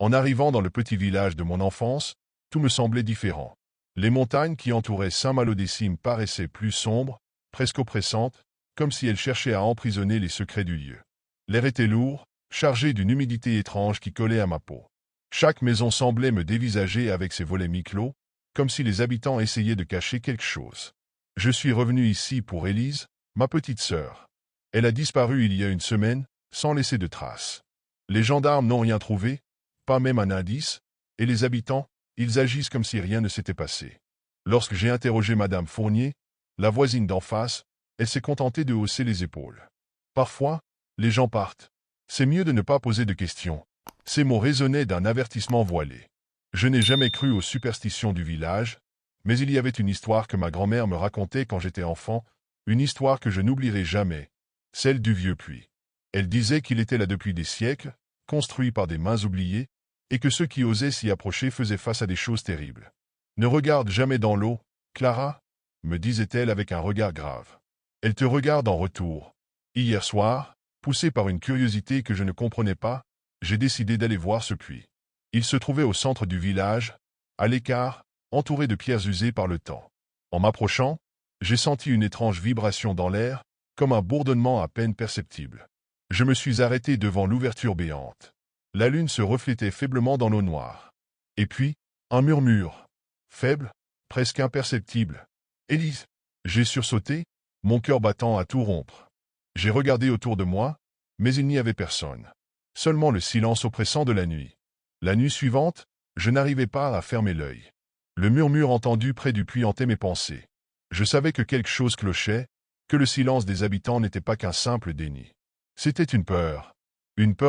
En arrivant dans le petit village de mon enfance, tout me semblait différent. Les montagnes qui entouraient Saint-Malo-des-Cimes paraissaient plus sombres, presque oppressantes, comme si elles cherchaient à emprisonner les secrets du lieu. L'air était lourd, chargé d'une humidité étrange qui collait à ma peau. Chaque maison semblait me dévisager avec ses volets mi-clos, comme si les habitants essayaient de cacher quelque chose. Je suis revenu ici pour Élise, ma petite sœur. Elle a disparu il y a une semaine, sans laisser de traces. Les gendarmes n'ont rien trouvé, pas même un indice, et les habitants, ils agissent comme si rien ne s'était passé. Lorsque j'ai interrogé Madame Fournier, la voisine d'en face, elle s'est contentée de hausser les épaules. Parfois, les gens partent. C'est mieux de ne pas poser de questions. Ces mots résonnaient d'un avertissement voilé. Je n'ai jamais cru aux superstitions du village, mais il y avait une histoire que ma grand-mère me racontait quand j'étais enfant, une histoire que je n'oublierai jamais, celle du vieux puits. Elle disait qu'il était là depuis des siècles, construit par des mains oubliées, et que ceux qui osaient s'y approcher faisaient face à des choses terribles. Ne regarde jamais dans l'eau, Clara, me disait-elle avec un regard grave. Elle te regarde en retour. Hier soir, poussé par une curiosité que je ne comprenais pas, j'ai décidé d'aller voir ce puits. Il se trouvait au centre du village, à l'écart, entouré de pierres usées par le temps. En m'approchant, j'ai senti une étrange vibration dans l'air, comme un bourdonnement à peine perceptible. Je me suis arrêté devant l'ouverture béante. La lune se reflétait faiblement dans l'eau noire. Et puis, un murmure, faible, presque imperceptible. « Élise !» J'ai sursauté, mon cœur battant à tout rompre. J'ai regardé autour de moi, mais il n'y avait personne. Seulement le silence oppressant de la nuit. La nuit suivante, je n'arrivais pas à fermer l'œil. Le murmure entendu près du puits hantait mes pensées. Je savais que quelque chose clochait, que le silence des habitants n'était pas qu'un simple déni. C'était une peur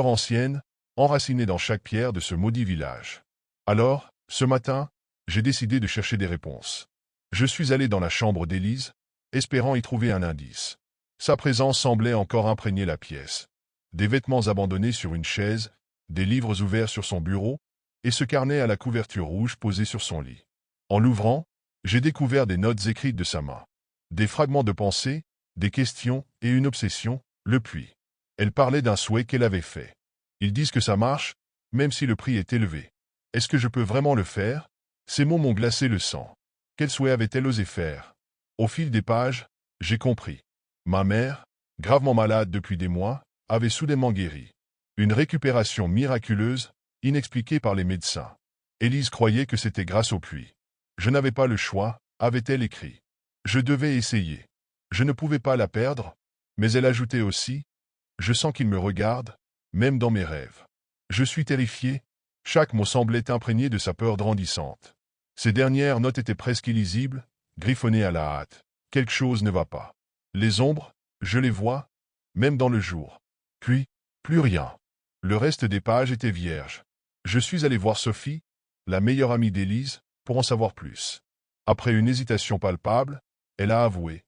ancienne, enracinée dans chaque pierre de ce maudit village. Alors, ce matin, j'ai décidé de chercher des réponses. Je suis allé dans la chambre d'Élise, espérant y trouver un indice. Sa présence semblait encore imprégner la pièce. Des vêtements abandonnés sur une chaise, des livres ouverts sur son bureau, et ce carnet à la couverture rouge posé sur son lit. En l'ouvrant, j'ai découvert des notes écrites de sa main. Des fragments de pensée, des questions et une obsession, le puits. Elle parlait d'un souhait qu'elle avait fait. Ils disent que ça marche, même si le prix est élevé. Est-ce que je peux vraiment le faire? Ces mots m'ont glacé le sang. Quel souhait avait-elle osé faire? Au fil des pages, j'ai compris. Ma mère, gravement malade depuis des mois, avait soudainement guéri. Une récupération miraculeuse, inexpliquée par les médecins. Élise croyait que c'était grâce au puits. Je n'avais pas le choix, avait-elle écrit. Je devais essayer. Je ne pouvais pas la perdre, mais elle ajoutait aussi, « Je sens qu'il me regarde, même dans mes rêves. » Je suis terrifié. Chaque mot semblait imprégné de sa peur grandissante. Ces dernières notes étaient presque illisibles, griffonnées à la hâte. Quelque chose ne va pas. Les ombres, je les vois, même dans le jour. Puis, plus rien. Le reste des pages était vierge. Je suis allé voir Sophie, la meilleure amie d'Élise, pour en savoir plus. Après une hésitation palpable, elle a avoué.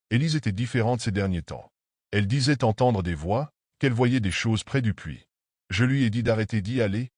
Élise était différente ces derniers temps. Elle disait entendre des voix, qu'elle voyait des choses près du puits. Je lui ai dit d'arrêter d'y aller,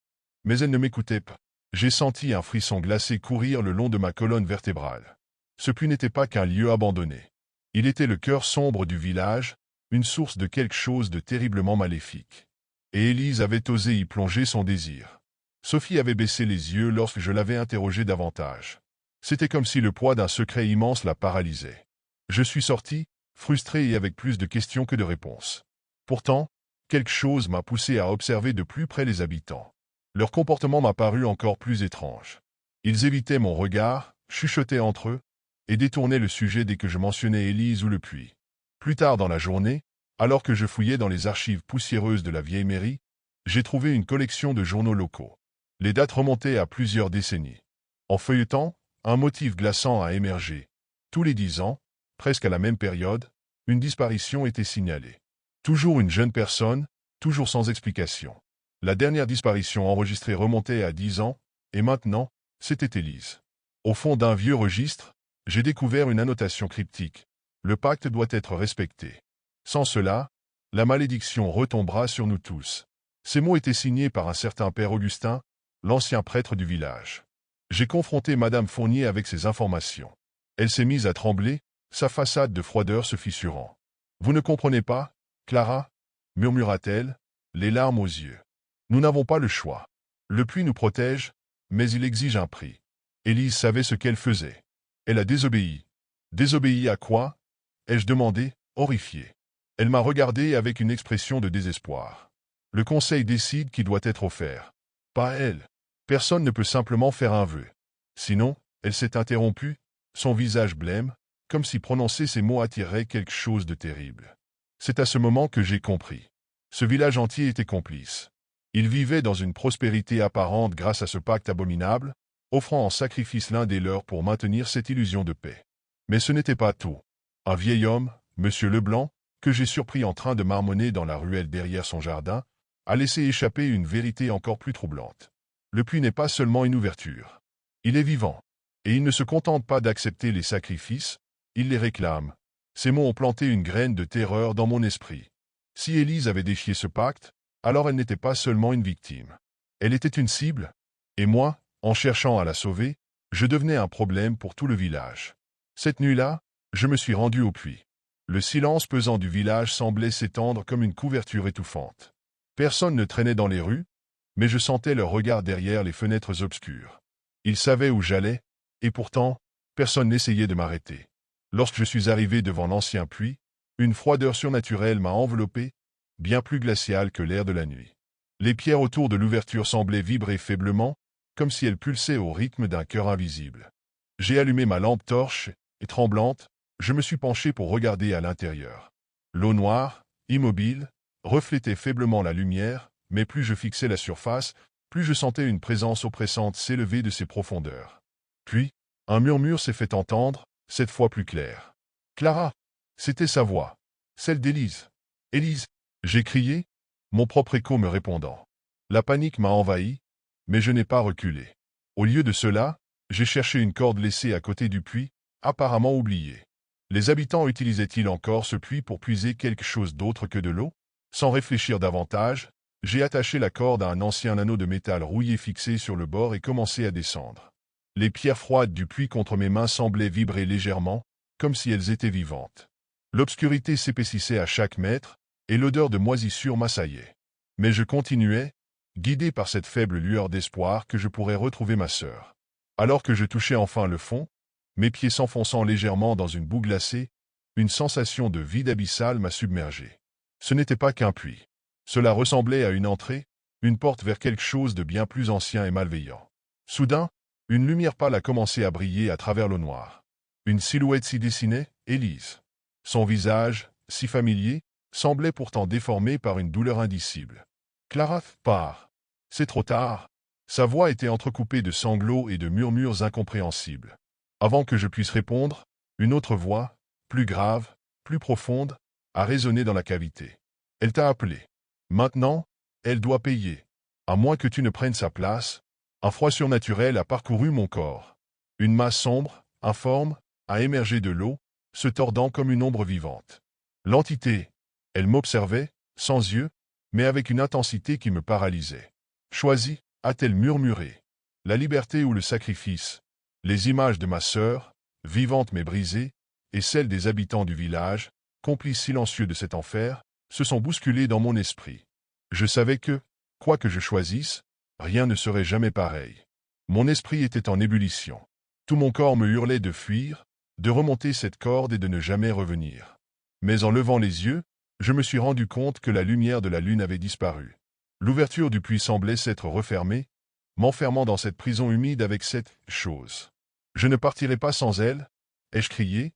mais elle ne m'écoutait pas. J'ai senti un frisson glacé courir le long de ma colonne vertébrale. Ce puits n'était pas qu'un lieu abandonné. Il était le cœur sombre du village, une source de quelque chose de terriblement maléfique. Et Élise avait osé y plonger son désir. Sophie avait baissé les yeux lorsque je l'avais interrogée davantage. C'était comme si le poids d'un secret immense la paralysait. Je suis sorti, frustré et avec plus de questions que de réponses. Pourtant, quelque chose m'a poussé à observer de plus près les habitants. Leur comportement m'a paru encore plus étrange. Ils évitaient mon regard, chuchotaient entre eux, et détournaient le sujet dès que je mentionnais Élise ou le puits. Plus tard dans la journée, alors que je fouillais dans les archives poussiéreuses de la vieille mairie, j'ai trouvé une collection de journaux locaux. Les dates remontaient à plusieurs décennies. En feuilletant, un motif glaçant a émergé. Tous les 10 ans, presque à la même période, une disparition était signalée. Toujours une jeune personne, toujours sans explication. La dernière disparition enregistrée remontait à 10 ans, et maintenant, c'était Élise. Au fond d'un vieux registre, j'ai découvert une annotation cryptique. Le pacte doit être respecté. Sans cela, la malédiction retombera sur nous tous. Ces mots étaient signés par un certain père Augustin, l'ancien prêtre du village. J'ai confronté Madame Fournier avec ces informations. Elle s'est mise à trembler, sa façade de froideur se fissurant. « Vous ne comprenez pas, Clara ?» murmura-t-elle, les larmes aux yeux. « Nous n'avons pas le choix. Le puits nous protège, mais il exige un prix. Élise savait ce qu'elle faisait. Elle a désobéi. Désobéi à quoi? Ai-je demandé, horrifié. Elle m'a regardé avec une expression de désespoir. Le conseil décide qui doit être offert. Pas elle. Personne ne peut simplement faire un vœu. Sinon, elle s'est interrompue, son visage blême, comme si prononcer ces mots attirait quelque chose de terrible. C'est à ce moment que j'ai compris. Ce village entier était complice. Ils vivaient dans une prospérité apparente grâce à ce pacte abominable, offrant en sacrifice l'un des leurs pour maintenir cette illusion de paix. Mais ce n'était pas tout. Un vieil homme, Monsieur Leblanc, que j'ai surpris en train de marmonner dans la ruelle derrière son jardin, a laissé échapper une vérité encore plus troublante. Le puits n'est pas seulement une ouverture. Il est vivant. Et il ne se contente pas d'accepter les sacrifices, il les réclame. Ces mots ont planté une graine de terreur dans mon esprit. Si Élise avait défié ce pacte, alors elle n'était pas seulement une victime. Elle était une cible, et moi, en cherchant à la sauver, je devenais un problème pour tout le village. Cette nuit-là, je me suis rendu au puits. Le silence pesant du village semblait s'étendre comme une couverture étouffante. Personne ne traînait dans les rues, mais je sentais leur regard derrière les fenêtres obscures. Ils savaient où j'allais, et pourtant, personne n'essayait de m'arrêter. Lorsque je suis arrivé devant l'ancien puits, une froideur surnaturelle m'a enveloppé, bien plus glaciale que l'air de la nuit. Les pierres autour de l'ouverture semblaient vibrer faiblement, comme si elles pulsaient au rythme d'un cœur invisible. J'ai allumé ma lampe torche, et tremblante, je me suis penché pour regarder à l'intérieur. L'eau noire, immobile, reflétait faiblement la lumière, mais plus je fixais la surface, plus je sentais une présence oppressante s'élever de ses profondeurs. Puis, un murmure s'est fait entendre, cette fois plus clair. « Clara !» C'était sa voix. Celle d'Élise. « Élise !» J'ai crié, mon propre écho me répondant. La panique m'a envahi, mais je n'ai pas reculé. Au lieu de cela, j'ai cherché une corde laissée à côté du puits, apparemment oubliée. Les habitants utilisaient-ils encore ce puits pour puiser quelque chose d'autre que de l'eau? Sans réfléchir davantage, j'ai attaché la corde à un ancien anneau de métal rouillé fixé sur le bord et commencé à descendre. Les pierres froides du puits contre mes mains semblaient vibrer légèrement, comme si elles étaient vivantes. L'obscurité s'épaississait à chaque mètre, et l'odeur de moisissure m'assaillait. Mais je continuais, guidé par cette faible lueur d'espoir que je pourrais retrouver ma sœur. Alors que je touchais enfin le fond, mes pieds s'enfonçant légèrement dans une boue glacée, une sensation de vide abyssal m'a submergé. Ce n'était pas qu'un puits. Cela ressemblait à une entrée, une porte vers quelque chose de bien plus ancien et malveillant. Soudain, une lumière pâle a commencé à briller à travers l'eau noire. Une silhouette s'y dessinait, Élise. Son visage, si familier, semblait pourtant déformé par une douleur indicible. « Clara, pars. C'est trop tard. » Sa voix était entrecoupée de sanglots et de murmures incompréhensibles. Avant que je puisse répondre, une autre voix, plus grave, plus profonde, a résonné dans la cavité. Elle t'a appelé. Maintenant, elle doit payer. À moins que tu ne prennes sa place, un froid surnaturel a parcouru mon corps. Une masse sombre, informe, a émergé de l'eau, se tordant comme une ombre vivante. L'entité, elle m'observait, sans yeux, mais avec une intensité qui me paralysait. Choisis, a-t-elle murmuré. La liberté ou le sacrifice. Les images de ma sœur, vivantes mais brisées, et celles des habitants du village, complices silencieux de cet enfer, se sont bousculées dans mon esprit. Je savais que, quoi que je choisisse, rien ne serait jamais pareil. Mon esprit était en ébullition. Tout mon corps me hurlait de fuir, de remonter cette corde et de ne jamais revenir. Mais en levant les yeux, je me suis rendu compte que la lumière de la lune avait disparu. L'ouverture du puits semblait s'être refermée, m'enfermant dans cette prison humide avec cette chose. Je ne partirai pas sans elle, ai-je crié,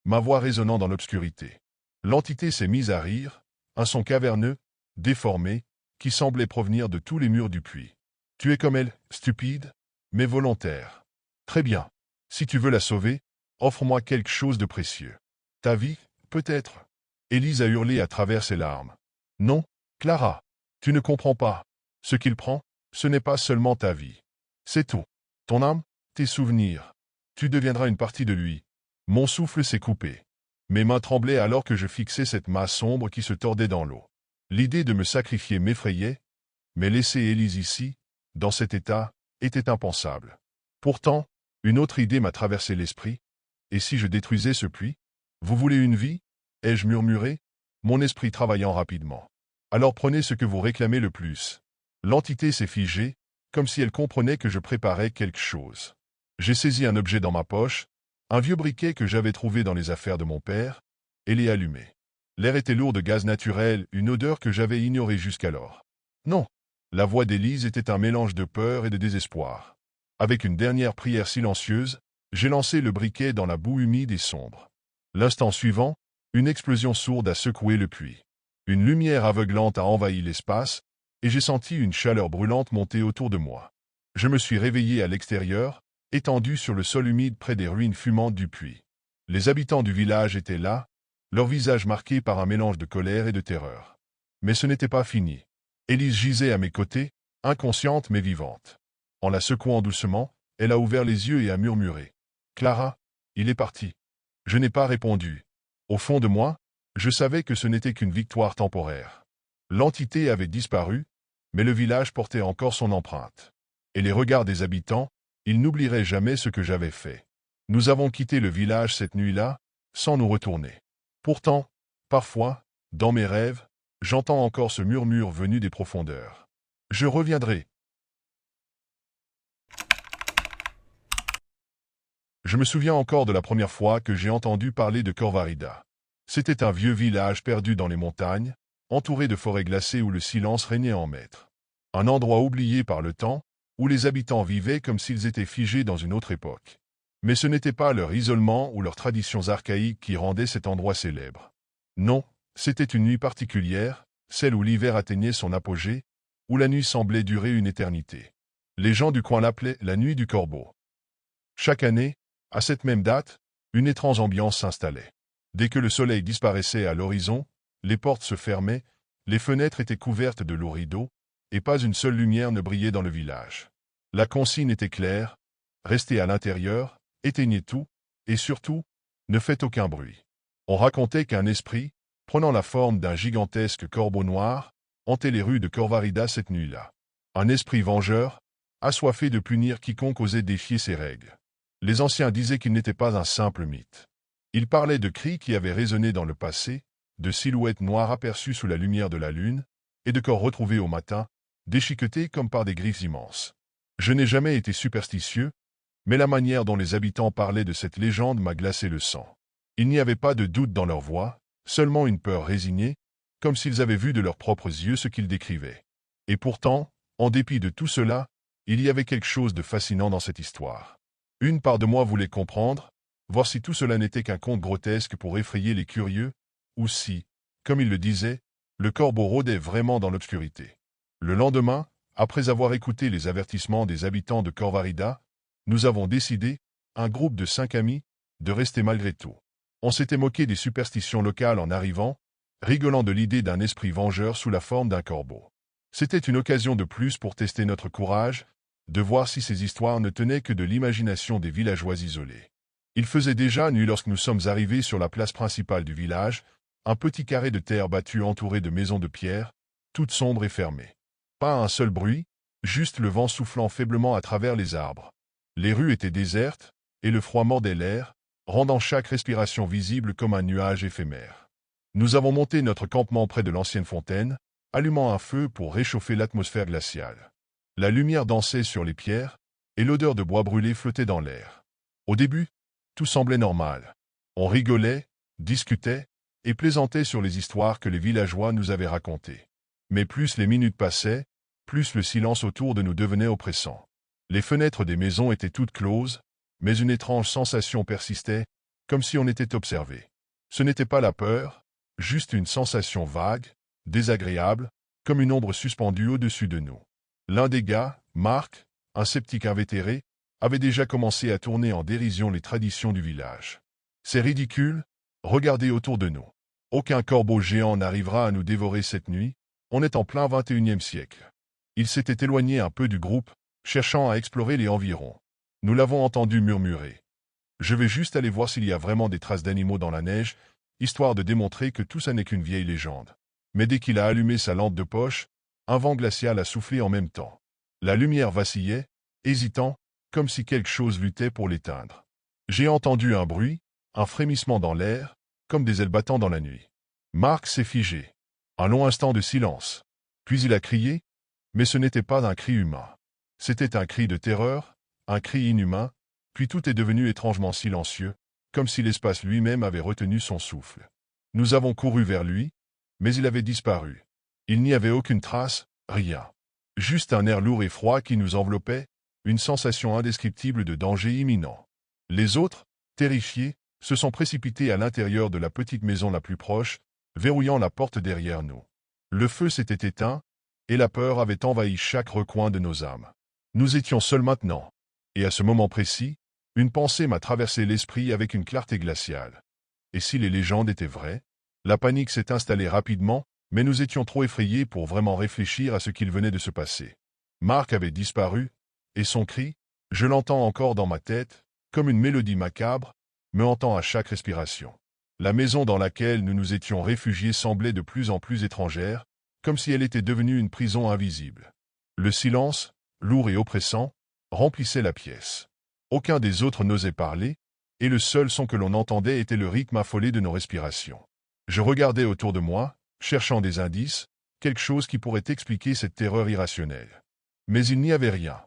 ma voix résonnant dans l'obscurité. L'entité s'est mise à rire, un son caverneux, déformé, qui semblait provenir de tous les murs du puits. Tu es comme elle, stupide, mais volontaire. Très bien. Si tu veux la sauver, offre-moi quelque chose de précieux. Ta vie, peut-être. Élise a hurlé à travers ses larmes. Non, Clara, tu ne comprends pas. Ce qu'il prend, ce n'est pas seulement ta vie. C'est tout. Ton âme, tes souvenirs. Tu deviendras une partie de lui. Mon souffle s'est coupé. Mes mains tremblaient alors que je fixais cette masse sombre qui se tordait dans l'eau. L'idée de me sacrifier m'effrayait, mais laisser Élise ici, dans cet état, était impensable. Pourtant, une autre idée m'a traversé l'esprit. Et si je détruisais ce puits? Vous voulez une vie? Ai-je murmuré, mon esprit travaillant rapidement. Alors prenez ce que vous réclamez le plus. L'entité s'est figée, comme si elle comprenait que je préparais quelque chose. J'ai saisi un objet dans ma poche, un vieux briquet que j'avais trouvé dans les affaires de mon père, et l'ai allumé. L'air était lourd de gaz naturel, une odeur que j'avais ignorée jusqu'alors. Non, la voix d'Élise était un mélange de peur et de désespoir. Avec une dernière prière silencieuse, j'ai lancé le briquet dans la boue humide et sombre. L'instant suivant, une explosion sourde a secoué le puits. Une lumière aveuglante a envahi l'espace, et j'ai senti une chaleur brûlante monter autour de moi. Je me suis réveillé à l'extérieur, étendu sur le sol humide près des ruines fumantes du puits. Les habitants du village étaient là, leurs visages marqués par un mélange de colère et de terreur. Mais ce n'était pas fini. Élise gisait à mes côtés, inconsciente mais vivante. En la secouant doucement, elle a ouvert les yeux et a murmuré. « Clara, il est parti. » Je n'ai pas répondu. Au fond de moi, je savais que ce n'était qu'une victoire temporaire. L'entité avait disparu, mais le village portait encore son empreinte. Et les regards des habitants, ils n'oublieraient jamais ce que j'avais fait. Nous avons quitté le village cette nuit-là, sans nous retourner. Pourtant, parfois, dans mes rêves, j'entends encore ce murmure venu des profondeurs. Je reviendrai. Je me souviens encore de la première fois que j'ai entendu parler de Corvarida. C'était un vieux village perdu dans les montagnes, entouré de forêts glacées où le silence régnait en maître. Un endroit oublié par le temps, où les habitants vivaient comme s'ils étaient figés dans une autre époque. Mais ce n'était pas leur isolement ou leurs traditions archaïques qui rendaient cet endroit célèbre. Non, c'était une nuit particulière, celle où l'hiver atteignait son apogée, où la nuit semblait durer une éternité. Les gens du coin l'appelaient la nuit du corbeau. Chaque année, à cette même date, une étrange ambiance s'installait. Dès que le soleil disparaissait à l'horizon, les portes se fermaient, les fenêtres étaient couvertes de lourds rideaux, et pas une seule lumière ne brillait dans le village. La consigne était claire, restez à l'intérieur, éteignez tout, et surtout, ne faites aucun bruit. On racontait qu'un esprit, prenant la forme d'un gigantesque corbeau noir, hantait les rues de Corvarida cette nuit-là. Un esprit vengeur, assoiffé de punir quiconque osait défier ses règles. Les anciens disaient qu'il n'était pas un simple mythe. Ils parlaient de cris qui avaient résonné dans le passé, de silhouettes noires aperçues sous la lumière de la lune, et de corps retrouvés au matin, déchiquetés comme par des griffes immenses. Je n'ai jamais été superstitieux, mais la manière dont les habitants parlaient de cette légende m'a glacé le sang. Il n'y avait pas de doute dans leur voix, seulement une peur résignée, comme s'ils avaient vu de leurs propres yeux ce qu'ils décrivaient. Et pourtant, en dépit de tout cela, il y avait quelque chose de fascinant dans cette histoire. Une part de moi voulait comprendre, voir si tout cela n'était qu'un conte grotesque pour effrayer les curieux, ou si, comme il le disait, le corbeau rôdait vraiment dans l'obscurité. Le lendemain, après avoir écouté les avertissements des habitants de Corvarida, nous avons décidé, un groupe de 5 amis, de rester malgré tout. On s'était moqué des superstitions locales en arrivant, rigolant de l'idée d'un esprit vengeur sous la forme d'un corbeau. C'était une occasion de plus pour tester notre courage, de voir si ces histoires ne tenaient que de l'imagination des villageois isolés. Il faisait déjà nuit lorsque nous sommes arrivés sur la place principale du village, un petit carré de terre battue entouré de maisons de pierre, toutes sombres et fermées. Pas un seul bruit, juste le vent soufflant faiblement à travers les arbres. Les rues étaient désertes, et le froid mordait l'air, rendant chaque respiration visible comme un nuage éphémère. Nous avons monté notre campement près de l'ancienne fontaine, allumant un feu pour réchauffer l'atmosphère glaciale. La lumière dansait sur les pierres, et l'odeur de bois brûlé flottait dans l'air. Au début, tout semblait normal. On rigolait, discutait, et plaisantait sur les histoires que les villageois nous avaient racontées. Mais plus les minutes passaient, plus le silence autour de nous devenait oppressant. Les fenêtres des maisons étaient toutes closes, mais une étrange sensation persistait, comme si on était observé. Ce n'était pas la peur, juste une sensation vague, désagréable, comme une ombre suspendue au-dessus de nous. L'un des gars, Marc, un sceptique invétéré, avait déjà commencé à tourner en dérision les traditions du village. C'est ridicule, regardez autour de nous. Aucun corbeau géant n'arrivera à nous dévorer cette nuit, on est en plein 21e siècle. Il s'était éloigné un peu du groupe, cherchant à explorer les environs. Nous l'avons entendu murmurer. Je vais juste aller voir s'il y a vraiment des traces d'animaux dans la neige, histoire de démontrer que tout ça n'est qu'une vieille légende. Mais dès qu'il a allumé sa lampe de poche, un vent glacial a soufflé en même temps. La lumière vacillait, hésitant, comme si quelque chose luttait pour l'éteindre. J'ai entendu un bruit, un frémissement dans l'air, comme des ailes battant dans la nuit. Marc s'est figé. Un long instant de silence. Puis il a crié, mais ce n'était pas un cri humain. C'était un cri de terreur, un cri inhumain, puis tout est devenu étrangement silencieux, comme si l'espace lui-même avait retenu son souffle. Nous avons couru vers lui, mais il avait disparu. Il n'y avait aucune trace, rien. Juste un air lourd et froid qui nous enveloppait, une sensation indescriptible de danger imminent. Les autres, terrifiés, se sont précipités à l'intérieur de la petite maison la plus proche, verrouillant la porte derrière nous. Le feu s'était éteint, et la peur avait envahi chaque recoin de nos âmes. Nous étions seuls maintenant. Et à ce moment précis, une pensée m'a traversé l'esprit avec une clarté glaciale. Et si les légendes étaient vraies? La panique s'est installée rapidement, mais nous étions trop effrayés pour vraiment réfléchir à ce qu'il venait de se passer. Mark avait disparu, et son cri, je l'entends encore dans ma tête, comme une mélodie macabre, me hantant à chaque respiration. La maison dans laquelle nous nous étions réfugiés semblait de plus en plus étrangère, comme si elle était devenue une prison invisible. Le silence, lourd et oppressant, remplissait la pièce. Aucun des autres n'osait parler, et le seul son que l'on entendait était le rythme affolé de nos respirations. Je regardais autour de moi, cherchant des indices, quelque chose qui pourrait expliquer cette terreur irrationnelle. Mais il n'y avait rien.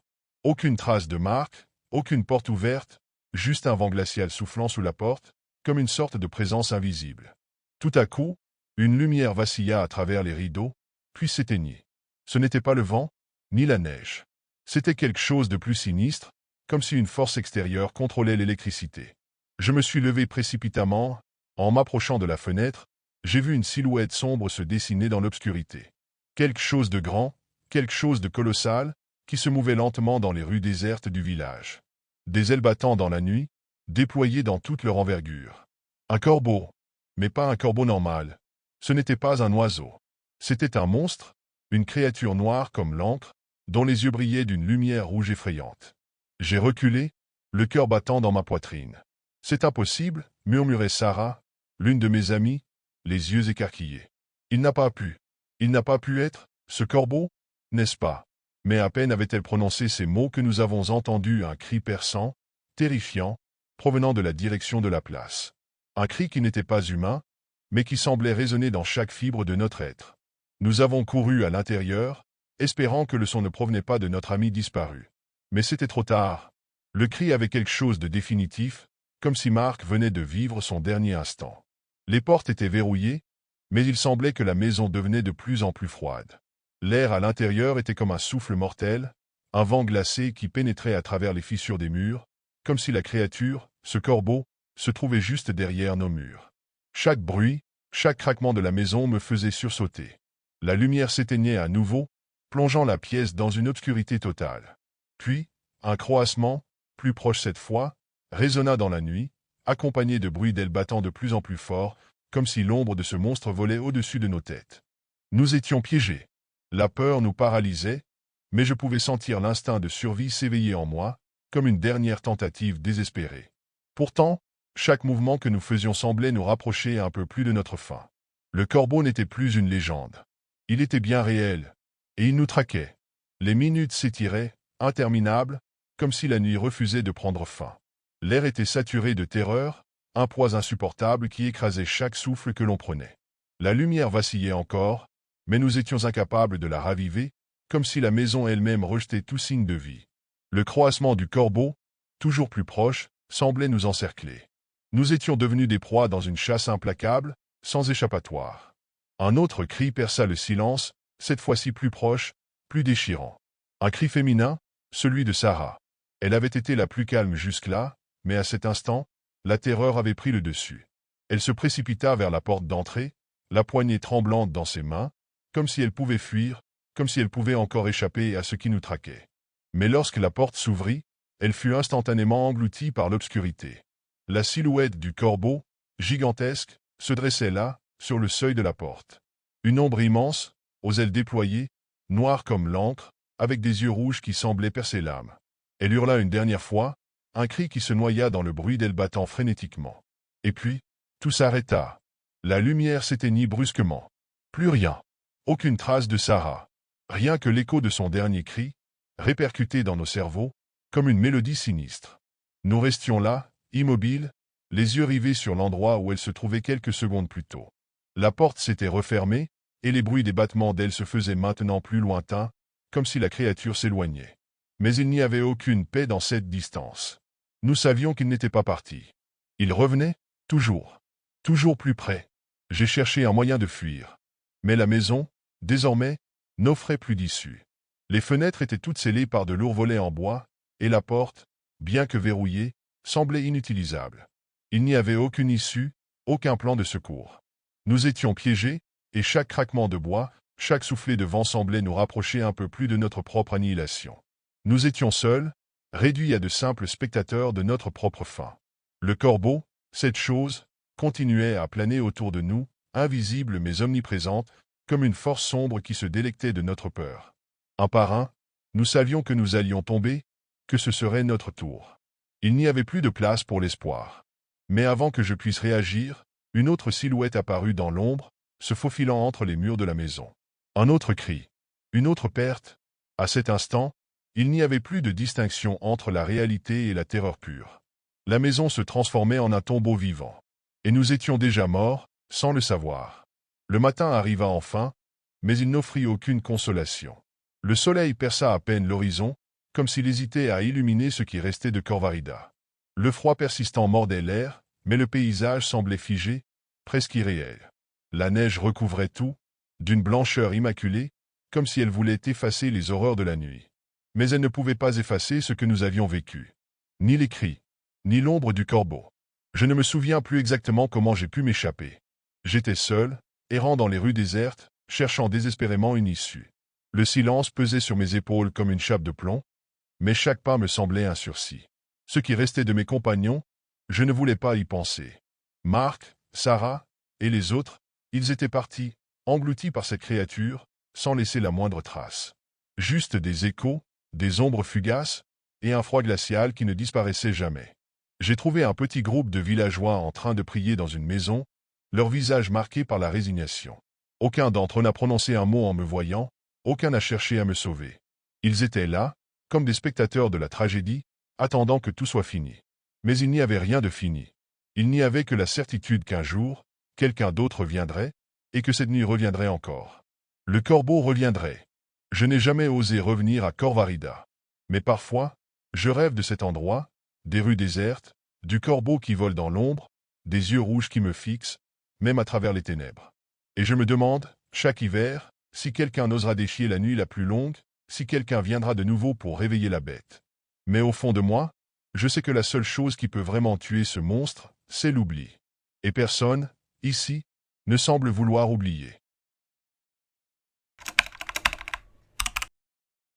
Aucune trace de Mark, aucune porte ouverte, juste un vent glacial soufflant sous la porte, comme une sorte de présence invisible. Tout à coup, une lumière vacilla à travers les rideaux, puis s'éteignit. Ce n'était pas le vent, ni la neige. C'était quelque chose de plus sinistre, comme si une force extérieure contrôlait l'électricité. Je me suis levé précipitamment. En m'approchant de la fenêtre, j'ai vu une silhouette sombre se dessiner dans l'obscurité. Quelque chose de grand, quelque chose de colossal, qui se mouvait lentement dans les rues désertes du village. Des ailes battant dans la nuit, déployées dans toute leur envergure. Un corbeau, mais pas un corbeau normal. Ce n'était pas un oiseau. C'était un monstre, une créature noire comme l'encre, dont les yeux brillaient d'une lumière rouge effrayante. J'ai reculé, le cœur battant dans ma poitrine. « C'est impossible » murmurait Sarah, l'une de mes amies, les yeux écarquillés. « Il n'a pas pu être, ce corbeau, n'est-ce pas ?» Mais à peine avait-elle prononcé ces mots que nous avons entendu un cri perçant, terrifiant, provenant de la direction de la place. Un cri qui n'était pas humain, mais qui semblait résonner dans chaque fibre de notre être. Nous avons couru à l'intérieur, espérant que le son ne provenait pas de notre ami disparu. Mais c'était trop tard. Le cri avait quelque chose de définitif, comme si Mark venait de vivre son dernier instant. Les portes étaient verrouillées, mais il semblait que la maison devenait de plus en plus froide. L'air à l'intérieur était comme un souffle mortel, un vent glacé qui pénétrait à travers les fissures des murs, comme si la créature, ce corbeau, se trouvait juste derrière nos murs. Chaque bruit, chaque craquement de la maison me faisait sursauter. La lumière s'éteignait à nouveau, plongeant la pièce dans une obscurité totale. Puis, un croassement, plus proche cette fois, résonna dans la nuit, accompagné de bruits d'ailes battant de plus en plus fort, comme si l'ombre de ce monstre volait au-dessus de nos têtes. Nous étions piégés. La peur nous paralysait, mais je pouvais sentir l'instinct de survie s'éveiller en moi, comme une dernière tentative désespérée. Pourtant, chaque mouvement que nous faisions semblait nous rapprocher un peu plus de notre fin. Le corbeau n'était plus une légende. Il était bien réel, et il nous traquait. Les minutes s'étiraient, interminables, comme si la nuit refusait de prendre fin. L'air était saturé de terreur, un poids insupportable qui écrasait chaque souffle que l'on prenait. La lumière vacillait encore, mais nous étions incapables de la raviver, comme si la maison elle-même rejetait tout signe de vie. Le croassement du corbeau, toujours plus proche, semblait nous encercler. Nous étions devenus des proies dans une chasse implacable, sans échappatoire. Un autre cri perça le silence, cette fois-ci plus proche, plus déchirant. Un cri féminin, celui de Sarah. Elle avait été la plus calme jusque-là, mais à cet instant, la terreur avait pris le dessus. Elle se précipita vers la porte d'entrée, la poignée tremblante dans ses mains, comme si elle pouvait fuir, comme si elle pouvait encore échapper à ce qui nous traquait. Mais lorsque la porte s'ouvrit, elle fut instantanément engloutie par l'obscurité. La silhouette du corbeau, gigantesque, se dressait là, sur le seuil de la porte. Une ombre immense, aux ailes déployées, noire comme l'encre, avec des yeux rouges qui semblaient percer l'âme. Elle hurla une dernière fois, un cri qui se noya dans le bruit d'ailes battant frénétiquement. Et puis, tout s'arrêta. La lumière s'éteignit brusquement. Plus rien. Aucune trace de Sarah. Rien que l'écho de son dernier cri, répercuté dans nos cerveaux, comme une mélodie sinistre. Nous restions là, immobiles, les yeux rivés sur l'endroit où elle se trouvait quelques secondes plus tôt. La porte s'était refermée, et les bruits des battements d'ailes se faisaient maintenant plus lointains, comme si la créature s'éloignait. Mais il n'y avait aucune paix dans cette distance. Nous savions qu'il n'était pas parti. Il revenait, toujours. Toujours plus près. J'ai cherché un moyen de fuir. Mais la maison, désormais, n'offrait plus d'issue. Les fenêtres étaient toutes scellées par de lourds volets en bois, et la porte, bien que verrouillée, semblait inutilisable. Il n'y avait aucune issue, aucun plan de secours. Nous étions piégés, et chaque craquement de bois, chaque soufflet de vent semblait nous rapprocher un peu plus de notre propre annihilation. Nous étions seuls, réduits à de simples spectateurs de notre propre fin. Le corbeau, cette chose, continuait à planer autour de nous, invisible mais omniprésente, comme une force sombre qui se délectait de notre peur. Un par un, nous savions que nous allions tomber, que ce serait notre tour. Il n'y avait plus de place pour l'espoir. Mais avant que je puisse réagir, une autre silhouette apparut dans l'ombre, se faufilant entre les murs de la maison. Un autre cri. Une autre perte. À cet instant, il n'y avait plus de distinction entre la réalité et la terreur pure. La maison se transformait en un tombeau vivant. Et nous étions déjà morts, sans le savoir. Le matin arriva enfin, mais il n'offrit aucune consolation. Le soleil perça à peine l'horizon, comme s'il hésitait à illuminer ce qui restait de Corvarida. Le froid persistant mordait l'air, mais le paysage semblait figé, presque irréel. La neige recouvrait tout, d'une blancheur immaculée, comme si elle voulait effacer les horreurs de la nuit. Mais elle ne pouvait pas effacer ce que nous avions vécu. Ni les cris, ni l'ombre du corbeau. Je ne me souviens plus exactement comment j'ai pu m'échapper. J'étais seul, errant dans les rues désertes, cherchant désespérément une issue. Le silence pesait sur mes épaules comme une chape de plomb, mais chaque pas me semblait un sursis. Ce qui restait de mes compagnons, je ne voulais pas y penser. Marc, Sarah, et les autres, ils étaient partis, engloutis par cette créature, sans laisser la moindre trace. Juste des échos, des ombres fugaces, et un froid glacial qui ne disparaissait jamais. J'ai trouvé un petit groupe de villageois en train de prier dans une maison, leurs visages marqués par la résignation. Aucun d'entre eux n'a prononcé un mot en me voyant, aucun n'a cherché à me sauver. Ils étaient là, comme des spectateurs de la tragédie, attendant que tout soit fini. Mais il n'y avait rien de fini. Il n'y avait que la certitude qu'un jour, quelqu'un d'autre viendrait, et que cette nuit reviendrait encore. Le corbeau reviendrait. Je n'ai jamais osé revenir à Corvarida. Mais parfois, je rêve de cet endroit, des rues désertes, du corbeau qui vole dans l'ombre, des yeux rouges qui me fixent, même à travers les ténèbres. Et je me demande, chaque hiver, si quelqu'un osera défier la nuit la plus longue, si quelqu'un viendra de nouveau pour réveiller la bête. Mais au fond de moi, je sais que la seule chose qui peut vraiment tuer ce monstre, c'est l'oubli. Et personne, ici, ne semble vouloir oublier.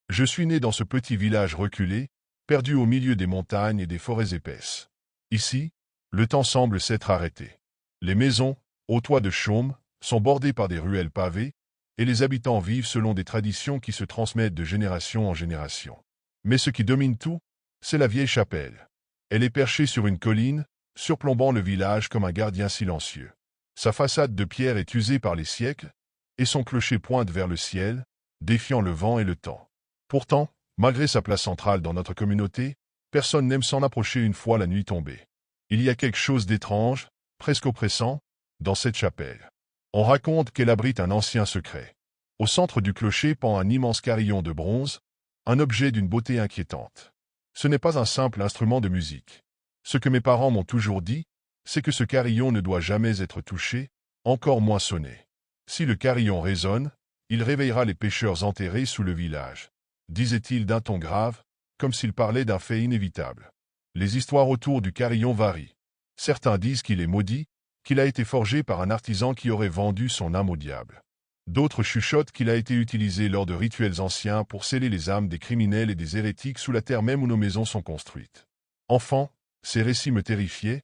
Je suis né dans ce petit village reculé, perdu au milieu des montagnes et des forêts épaisses. Ici, le temps semble s'être arrêté. Les maisons, aux toits de chaume, sont bordées par des ruelles pavées, et les habitants vivent selon des traditions qui se transmettent de génération en génération. Mais ce qui domine tout, c'est la vieille chapelle. Elle est perchée sur une colline, surplombant le village comme un gardien silencieux. Sa façade de pierre est usée par les siècles, et son clocher pointe vers le ciel, défiant le vent et le temps. Pourtant, malgré sa place centrale dans notre communauté, personne n'aime s'en approcher une fois la nuit tombée. Il y a quelque chose d'étrange, presque oppressant, dans cette chapelle. On raconte qu'elle abrite un ancien secret. Au centre du clocher pend un immense carillon de bronze, un objet d'une beauté inquiétante. Ce n'est pas un simple instrument de musique. Ce que mes parents m'ont toujours dit, c'est que ce carillon ne doit jamais être touché, encore moins sonné. Si le carillon résonne, il réveillera les pêcheurs enterrés sous le village, disait-il d'un ton grave, comme s'il parlait d'un fait inévitable. Les histoires autour du carillon varient. Certains disent qu'il est maudit, qu'il a été forgé par un artisan qui aurait vendu son âme au diable. D'autres chuchotent qu'il a été utilisé lors de rituels anciens pour sceller les âmes des criminels et des hérétiques sous la terre même où nos maisons sont construites. Enfant, ces récits me terrifiaient,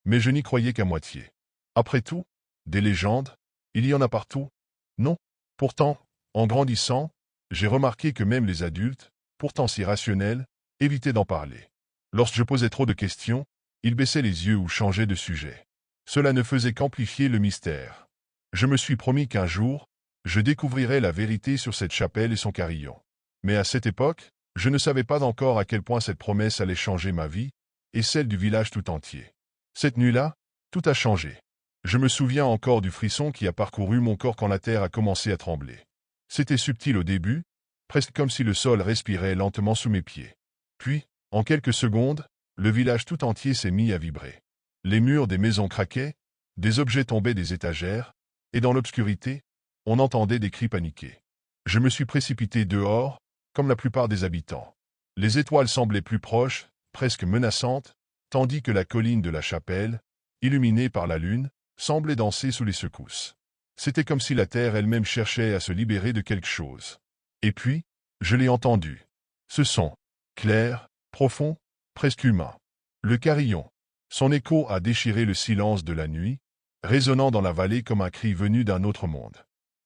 mais je n'y croyais qu'à moitié. Après tout, des légendes, il y en a partout, non? Pourtant, en grandissant, j'ai remarqué que même les adultes, pourtant si rationnels, évitaient d'en parler. Lorsque je posais trop de questions, ils baissaient les yeux ou changeaient de sujet. Cela ne faisait qu'amplifier le mystère. Je me suis promis qu'un jour, je découvrirais la vérité sur cette chapelle et son carillon. Mais à cette époque, je ne savais pas encore à quel point cette promesse allait changer ma vie, et celle du village tout entier. Cette nuit-là, tout a changé. Je me souviens encore du frisson qui a parcouru mon corps quand la terre a commencé à trembler. C'était subtil au début, presque comme si le sol respirait lentement sous mes pieds. Puis, en quelques secondes, le village tout entier s'est mis à vibrer. Les murs des maisons craquaient, des objets tombaient des étagères, et dans l'obscurité, on entendait des cris paniqués. Je me suis précipité dehors, comme la plupart des habitants. Les étoiles semblaient plus proches, presque menaçantes, tandis que la colline de la chapelle, illuminée par la lune, semblait danser sous les secousses. C'était comme si la terre elle-même cherchait à se libérer de quelque chose. Et puis, je l'ai entendu. Ce son, clair, profond, presque humain. Le carillon. Son écho a déchiré le silence de la nuit, résonnant dans la vallée comme un cri venu d'un autre monde.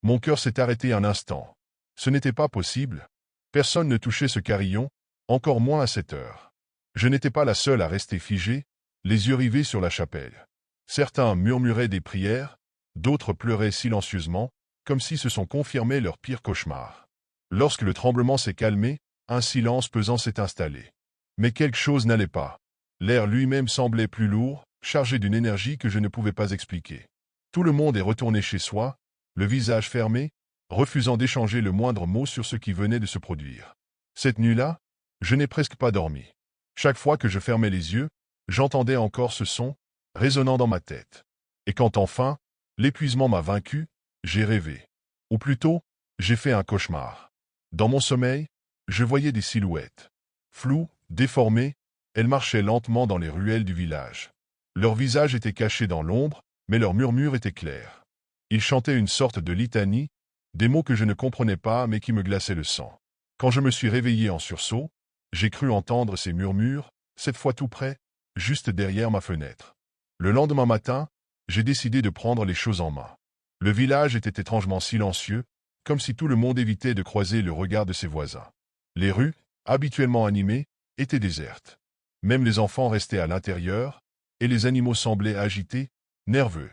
Mon cœur s'est arrêté un instant. Ce n'était pas possible. Personne ne touchait ce carillon, encore moins à cette heure. Je n'étais pas la seule à rester figée, les yeux rivés sur la chapelle. Certains murmuraient des prières, d'autres pleuraient silencieusement, comme si se sont confirmés leur pire cauchemar. Lorsque le tremblement s'est calmé, un silence pesant s'est installé. Mais quelque chose n'allait pas. L'air lui-même semblait plus lourd, chargé d'une énergie que je ne pouvais pas expliquer. Tout le monde est retourné chez soi, le visage fermé, refusant d'échanger le moindre mot sur ce qui venait de se produire. Cette nuit-là, je n'ai presque pas dormi. Chaque fois que je fermais les yeux, j'entendais encore ce son, résonnant dans ma tête. Et quand enfin, l'épuisement m'a vaincu, j'ai rêvé. Ou plutôt, j'ai fait un cauchemar. Dans mon sommeil, je voyais des silhouettes. Floues, déformées, elles marchaient lentement dans les ruelles du village. Leurs visages étaient cachés dans l'ombre, mais leurs murmures étaient clairs. Ils chantaient une sorte de litanie, des mots que je ne comprenais pas mais qui me glaçaient le sang. Quand je me suis réveillé en sursaut, j'ai cru entendre ces murmures, cette fois tout près, juste derrière ma fenêtre. Le lendemain matin, j'ai décidé de prendre les choses en main. Le village était étrangement silencieux, comme si tout le monde évitait de croiser le regard de ses voisins. Les rues, habituellement animées, étaient désertes. Même les enfants restaient à l'intérieur, et les animaux semblaient agités, nerveux.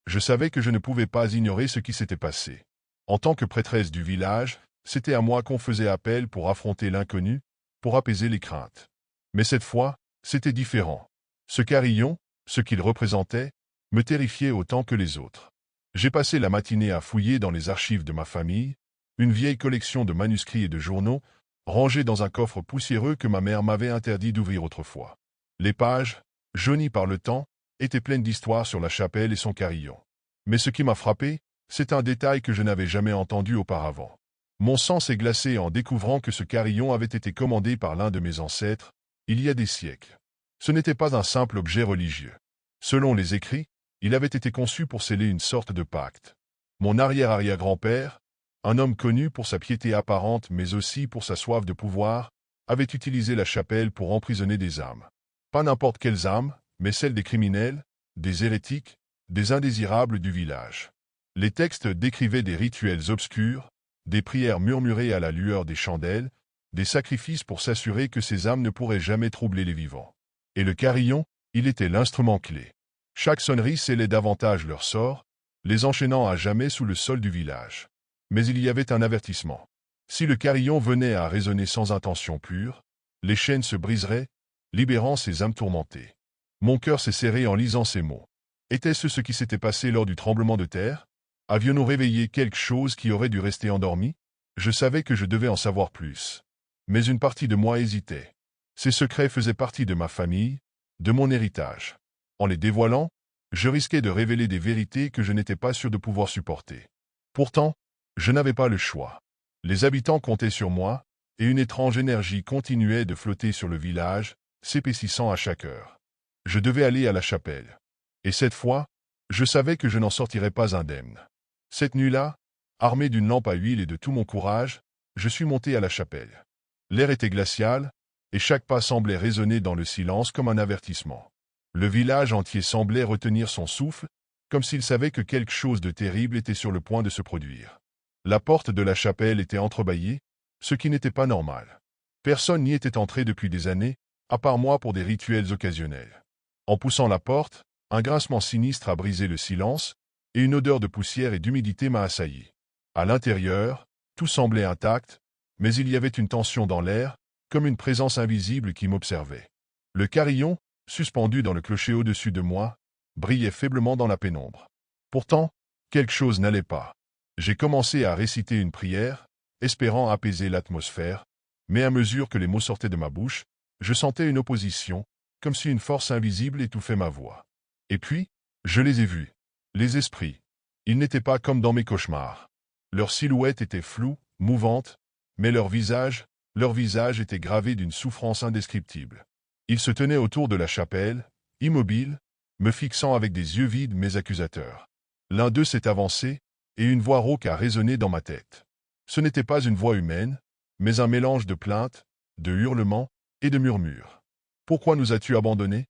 Je savais que je ne pouvais pas ignorer ce qui s'était passé. En tant que prêtresse du village, c'était à moi qu'on faisait appel pour affronter l'inconnu, pour apaiser les craintes. Mais cette fois, c'était différent. Ce carillon, ce qu'il représentait, me terrifiait autant que les autres. J'ai passé la matinée à fouiller dans les archives de ma famille, une vieille collection de manuscrits et de journaux, rangés dans un coffre poussiéreux que ma mère m'avait interdit d'ouvrir autrefois. Les pages, jaunies par le temps, étaient pleines d'histoires sur la chapelle et son carillon. Mais ce qui m'a frappé, c'est un détail que je n'avais jamais entendu auparavant. Mon sang s'est glacé en découvrant que ce carillon avait été commandé par l'un de mes ancêtres, il y a des siècles. Ce n'était pas un simple objet religieux. Selon les écrits, il avait été conçu pour sceller une sorte de pacte. Mon arrière-arrière-grand-père, un homme connu pour sa piété apparente mais aussi pour sa soif de pouvoir, avait utilisé la chapelle pour emprisonner des âmes. Pas n'importe quelles âmes, mais celles des criminels, des hérétiques, des indésirables du village. Les textes décrivaient des rituels obscurs, des prières murmurées à la lueur des chandelles, des sacrifices pour s'assurer que ces âmes ne pourraient jamais troubler les vivants. Et le carillon, il était l'instrument clé. Chaque sonnerie scellait davantage leur sort, les enchaînant à jamais sous le sol du village. Mais il y avait un avertissement. Si le carillon venait à résonner sans intention pure, les chaînes se briseraient, libérant ces âmes tourmentées. Mon cœur s'est serré en lisant ces mots. Était-ce ce qui s'était passé lors du tremblement de terre? Avions-nous réveillé quelque chose qui aurait dû rester endormi? Je savais que je devais en savoir plus. Mais une partie de moi hésitait. Ces secrets faisaient partie de ma famille, de mon héritage. En les dévoilant, je risquais de révéler des vérités que je n'étais pas sûr de pouvoir supporter. Pourtant, je n'avais pas le choix. Les habitants comptaient sur moi, et une étrange énergie continuait de flotter sur le village, s'épaississant à chaque heure. Je devais aller à la chapelle. Et cette fois, je savais que je n'en sortirais pas indemne. Cette nuit-là, armé d'une lampe à huile et de tout mon courage, je suis monté à la chapelle. L'air était glacial, et chaque pas semblait résonner dans le silence comme un avertissement. Le village entier semblait retenir son souffle, comme s'il savait que quelque chose de terrible était sur le point de se produire. La porte de la chapelle était entrebâillée, ce qui n'était pas normal. Personne n'y était entré depuis des années, à part moi pour des rituels occasionnels. En poussant la porte, un grincement sinistre a brisé le silence, et une odeur de poussière et d'humidité m'a assailli. À l'intérieur, tout semblait intact, mais il y avait une tension dans l'air, comme une présence invisible qui m'observait. Le carillon, suspendu dans le clocher au-dessus de moi, brillait faiblement dans la pénombre. Pourtant, quelque chose n'allait pas. J'ai commencé à réciter une prière, espérant apaiser l'atmosphère, mais à mesure que les mots sortaient de ma bouche, je sentais une opposition, comme si une force invisible étouffait ma voix. Et puis, je les ai vus. Les esprits. Ils n'étaient pas comme dans mes cauchemars. Leur silhouette était floue, mouvante, mais leur visage était gravé d'une souffrance indescriptible. Ils se tenaient autour de la chapelle, immobiles, me fixant avec des yeux vides mais accusateurs. L'un d'eux s'est avancé, et une voix rauque a résonné dans ma tête. Ce n'était pas une voix humaine, mais un mélange de plaintes, de hurlements et de murmures. Pourquoi nous as-tu abandonnés?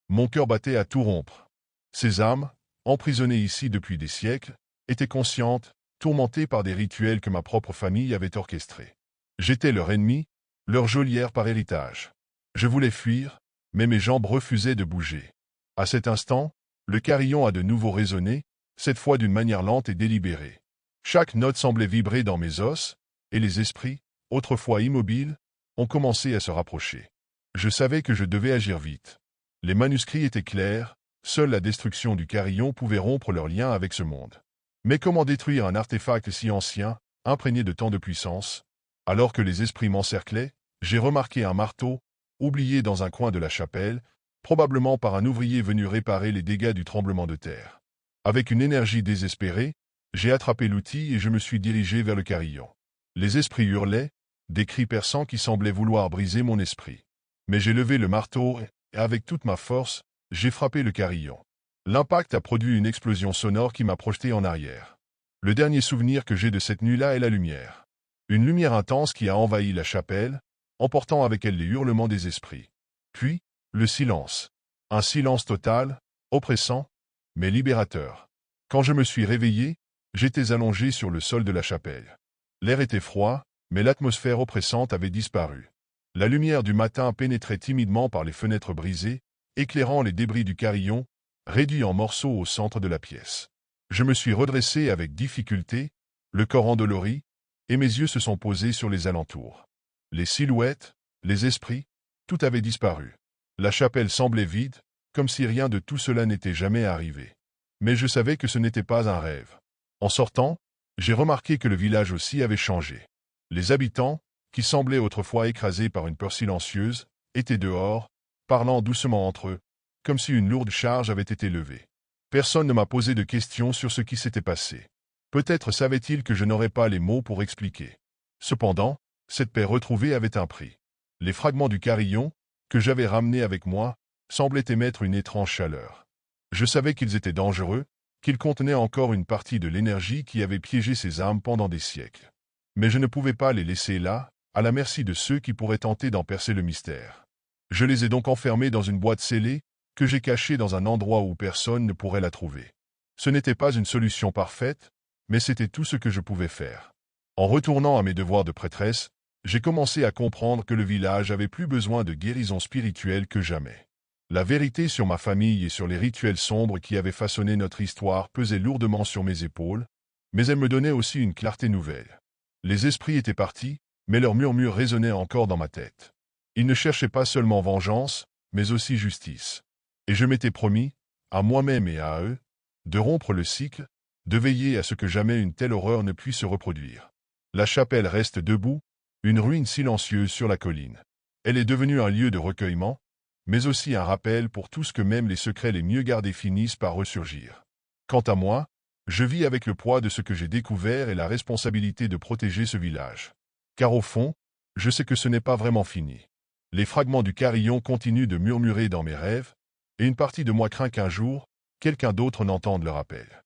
Mon cœur battait à tout rompre. Ces âmes, emprisonnées ici depuis des siècles, étaient conscientes, tourmentées par des rituels que ma propre famille avait orchestrés. J'étais leur ennemi, leur geôlière par héritage. Je voulais fuir, mais mes jambes refusaient de bouger. À cet instant, le carillon a de nouveau résonné, cette fois d'une manière lente et délibérée. Chaque note semblait vibrer dans mes os, et les esprits, autrefois immobiles, ont commencé à se rapprocher. Je savais que je devais agir vite. Les manuscrits étaient clairs, seule la destruction du carillon pouvait rompre leur lien avec ce monde. Mais comment détruire un artefact si ancien, imprégné de tant de puissance? Alors que les esprits m'encerclaient, j'ai remarqué un marteau, oublié dans un coin de la chapelle, probablement par un ouvrier venu réparer les dégâts du tremblement de terre. Avec une énergie désespérée, j'ai attrapé l'outil et je me suis dirigé vers le carillon. Les esprits hurlaient, des cris perçants qui semblaient vouloir briser mon esprit. Mais j'ai levé le marteau et, avec toute ma force, j'ai frappé le carillon. L'impact a produit une explosion sonore qui m'a projeté en arrière. Le dernier souvenir que j'ai de cette nuit-là est la lumière. Une lumière intense qui a envahi la chapelle, emportant avec elle les hurlements des esprits. Puis, le silence. Un silence total, oppressant, mais libérateur. Quand je me suis réveillé, j'étais allongé sur le sol de la chapelle. L'air était froid, mais l'atmosphère oppressante avait disparu. La lumière du matin pénétrait timidement par les fenêtres brisées, éclairant les débris du carillon, réduit en morceaux au centre de la pièce. Je me suis redressé avec difficulté, le corps endolori, et mes yeux se sont posés sur les alentours. Les silhouettes, les esprits, tout avait disparu. La chapelle semblait vide, comme si rien de tout cela n'était jamais arrivé. Mais je savais que ce n'était pas un rêve. En sortant, j'ai remarqué que le village aussi avait changé. Les habitants, qui semblaient autrefois écrasés par une peur silencieuse, étaient dehors, parlant doucement entre eux, comme si une lourde charge avait été levée. Personne ne m'a posé de questions sur ce qui s'était passé. Peut-être savait-il que je n'aurais pas les mots pour expliquer. Cependant, cette paix retrouvée avait un prix. Les fragments du carillon, que j'avais ramenés avec moi, semblaient émettre une étrange chaleur. Je savais qu'ils étaient dangereux, qu'ils contenaient encore une partie de l'énergie qui avait piégé ces âmes pendant des siècles. Mais je ne pouvais pas les laisser là, à la merci de ceux qui pourraient tenter d'en percer le mystère. Je les ai donc enfermés dans une boîte scellée, que j'ai cachée dans un endroit où personne ne pourrait la trouver. Ce n'était pas une solution parfaite, mais c'était tout ce que je pouvais faire. En retournant à mes devoirs de prêtresse, j'ai commencé à comprendre que le village avait plus besoin de guérison spirituelle que jamais. La vérité sur ma famille et sur les rituels sombres qui avaient façonné notre histoire pesait lourdement sur mes épaules, mais elle me donnait aussi une clarté nouvelle. Les esprits étaient partis, mais leurs murmures résonnaient encore dans ma tête. Ils ne cherchaient pas seulement vengeance, mais aussi justice. Et je m'étais promis, à moi-même et à eux, de rompre le cycle, de veiller à ce que jamais une telle horreur ne puisse se reproduire. La chapelle reste debout, une ruine silencieuse sur la colline. Elle est devenue un lieu de recueillement, mais aussi un rappel pour tous que même les secrets les mieux gardés finissent par ressurgir. Quant à moi, je vis avec le poids de ce que j'ai découvert et la responsabilité de protéger ce village. Car au fond, je sais que ce n'est pas vraiment fini. Les fragments du carillon continuent de murmurer dans mes rêves, et une partie de moi craint qu'un jour, quelqu'un d'autre n'entende le rappel.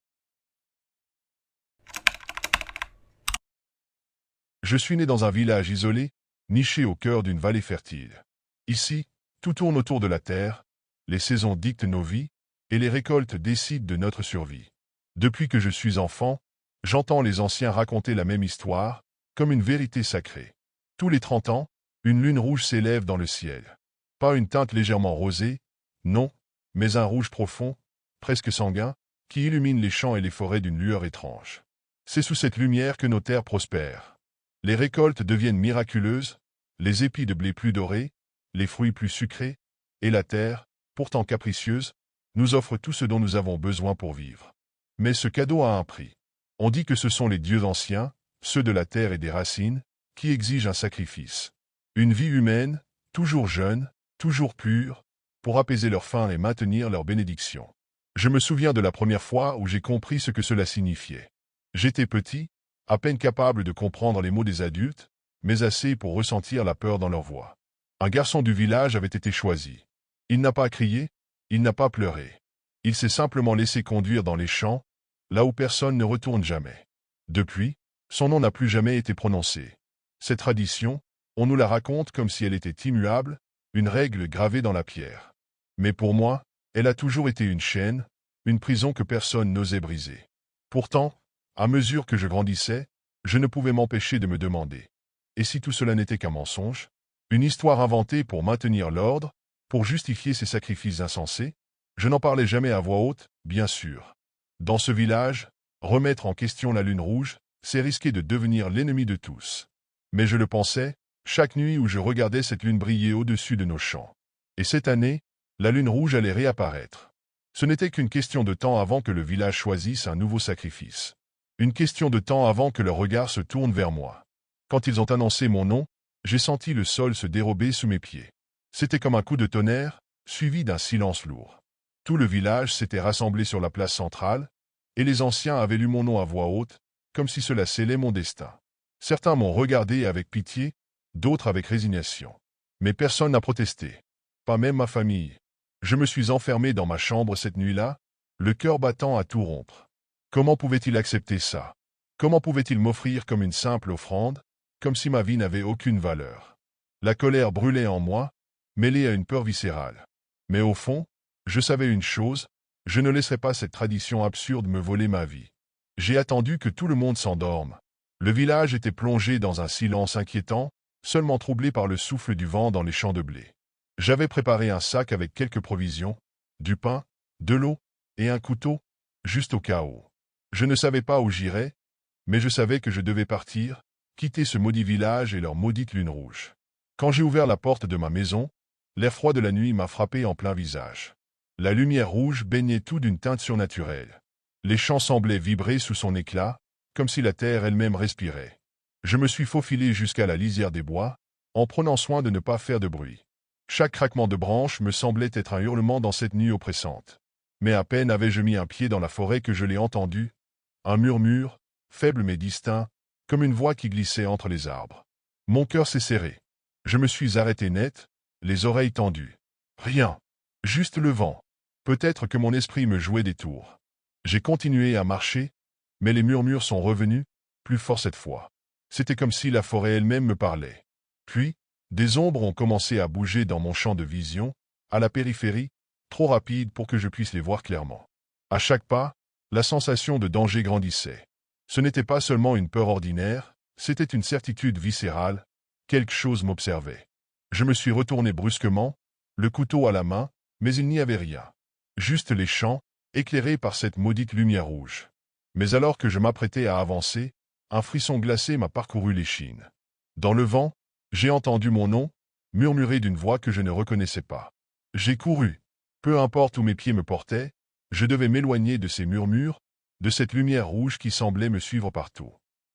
Je suis né dans un village isolé, niché au cœur d'une vallée fertile. Ici, tout tourne autour de la terre, les saisons dictent nos vies, et les récoltes décident de notre survie. Depuis que je suis enfant, j'entends les anciens raconter la même histoire, comme une vérité sacrée. Tous les 30 ans, une lune rouge s'élève dans le ciel. Pas une teinte légèrement rosée, non, mais un rouge profond, presque sanguin, qui illumine les champs et les forêts d'une lueur étrange. C'est sous cette lumière que nos terres prospèrent. Les récoltes deviennent miraculeuses, les épis de blé plus dorés, les fruits plus sucrés, et la terre, pourtant capricieuse, nous offre tout ce dont nous avons besoin pour vivre. Mais ce cadeau a un prix. On dit que ce sont les dieux anciens, ceux de la terre et des racines, qui exigent un sacrifice. Une vie humaine, toujours jeune, toujours pure, pour apaiser leur faim et maintenir leur bénédiction. Je me souviens de la première fois où j'ai compris ce que cela signifiait. J'étais petit, à peine capable de comprendre les mots des adultes, mais assez pour ressentir la peur dans leur voix. Un garçon du village avait été choisi. Il n'a pas crié, il n'a pas pleuré. Il s'est simplement laissé conduire dans les champs, là où personne ne retourne jamais. Depuis, son nom n'a plus jamais été prononcé. Cette tradition, on nous la raconte comme si elle était immuable, une règle gravée dans la pierre. Mais pour moi, elle a toujours été une chaîne, une prison que personne n'osait briser. Pourtant, à mesure que je grandissais, je ne pouvais m'empêcher de me demander. Et si tout cela n'était qu'un mensonge? Une histoire inventée pour maintenir l'ordre, pour justifier ces sacrifices insensés? Je n'en parlais jamais à voix haute, bien sûr. Dans ce village, remettre en question la lune rouge, c'est risquer de devenir l'ennemi de tous. Mais je le pensais, chaque nuit où je regardais cette lune briller au-dessus de nos champs. Et cette année, la lune rouge allait réapparaître. Ce n'était qu'une question de temps avant que le village choisisse un nouveau sacrifice. Une question de temps avant que leur regard se tourne vers moi. Quand ils ont annoncé mon nom, j'ai senti le sol se dérober sous mes pieds. C'était comme un coup de tonnerre, suivi d'un silence lourd. Tout le village s'était rassemblé sur la place centrale, et les anciens avaient lu mon nom à voix haute, comme si cela scellait mon destin. Certains m'ont regardé avec pitié, d'autres avec résignation. Mais personne n'a protesté. Pas même ma famille. Je me suis enfermé dans ma chambre cette nuit-là, le cœur battant à tout rompre. Comment pouvait-il accepter ça? Comment pouvait-il m'offrir comme une simple offrande, comme si ma vie n'avait aucune valeur? La colère brûlait en moi, mêlée à une peur viscérale. Mais au fond, je savais une chose, je ne laisserai pas cette tradition absurde me voler ma vie. J'ai attendu que tout le monde s'endorme. Le village était plongé dans un silence inquiétant, seulement troublé par le souffle du vent dans les champs de blé. J'avais préparé un sac avec quelques provisions, du pain, de l'eau et un couteau, juste au cas où. Je ne savais pas où j'irais, mais je savais que je devais partir, quitter ce maudit village et leur maudite lune rouge. Quand j'ai ouvert la porte de ma maison, l'air froid de la nuit m'a frappé en plein visage. La lumière rouge baignait tout d'une teinte surnaturelle. Les champs semblaient vibrer sous son éclat, comme si la terre elle-même respirait. Je me suis faufilé jusqu'à la lisière des bois, en prenant soin de ne pas faire de bruit. Chaque craquement de branche me semblait être un hurlement dans cette nuit oppressante. Mais à peine avais-je mis un pied dans la forêt que je l'ai entendu, un murmure, faible mais distinct, comme une voix qui glissait entre les arbres. Mon cœur s'est serré. Je me suis arrêté net, les oreilles tendues. Rien. Juste le vent. Peut-être que mon esprit me jouait des tours. J'ai continué à marcher, mais les murmures sont revenus, plus forts cette fois. C'était comme si la forêt elle-même me parlait. Puis, des ombres ont commencé à bouger dans mon champ de vision, à la périphérie, trop rapide pour que je puisse les voir clairement. À chaque pas, la sensation de danger grandissait. Ce n'était pas seulement une peur ordinaire, c'était une certitude viscérale, quelque chose m'observait. Je me suis retourné brusquement, le couteau à la main, mais il n'y avait rien. Juste les champs, éclairés par cette maudite lumière rouge. Mais alors que je m'apprêtais à avancer, un frisson glacé m'a parcouru l'échine. Dans le vent, j'ai entendu mon nom, murmuré d'une voix que je ne reconnaissais pas. J'ai couru. Peu importe où mes pieds me portaient, je devais m'éloigner de ces murmures, de cette lumière rouge qui semblait me suivre partout.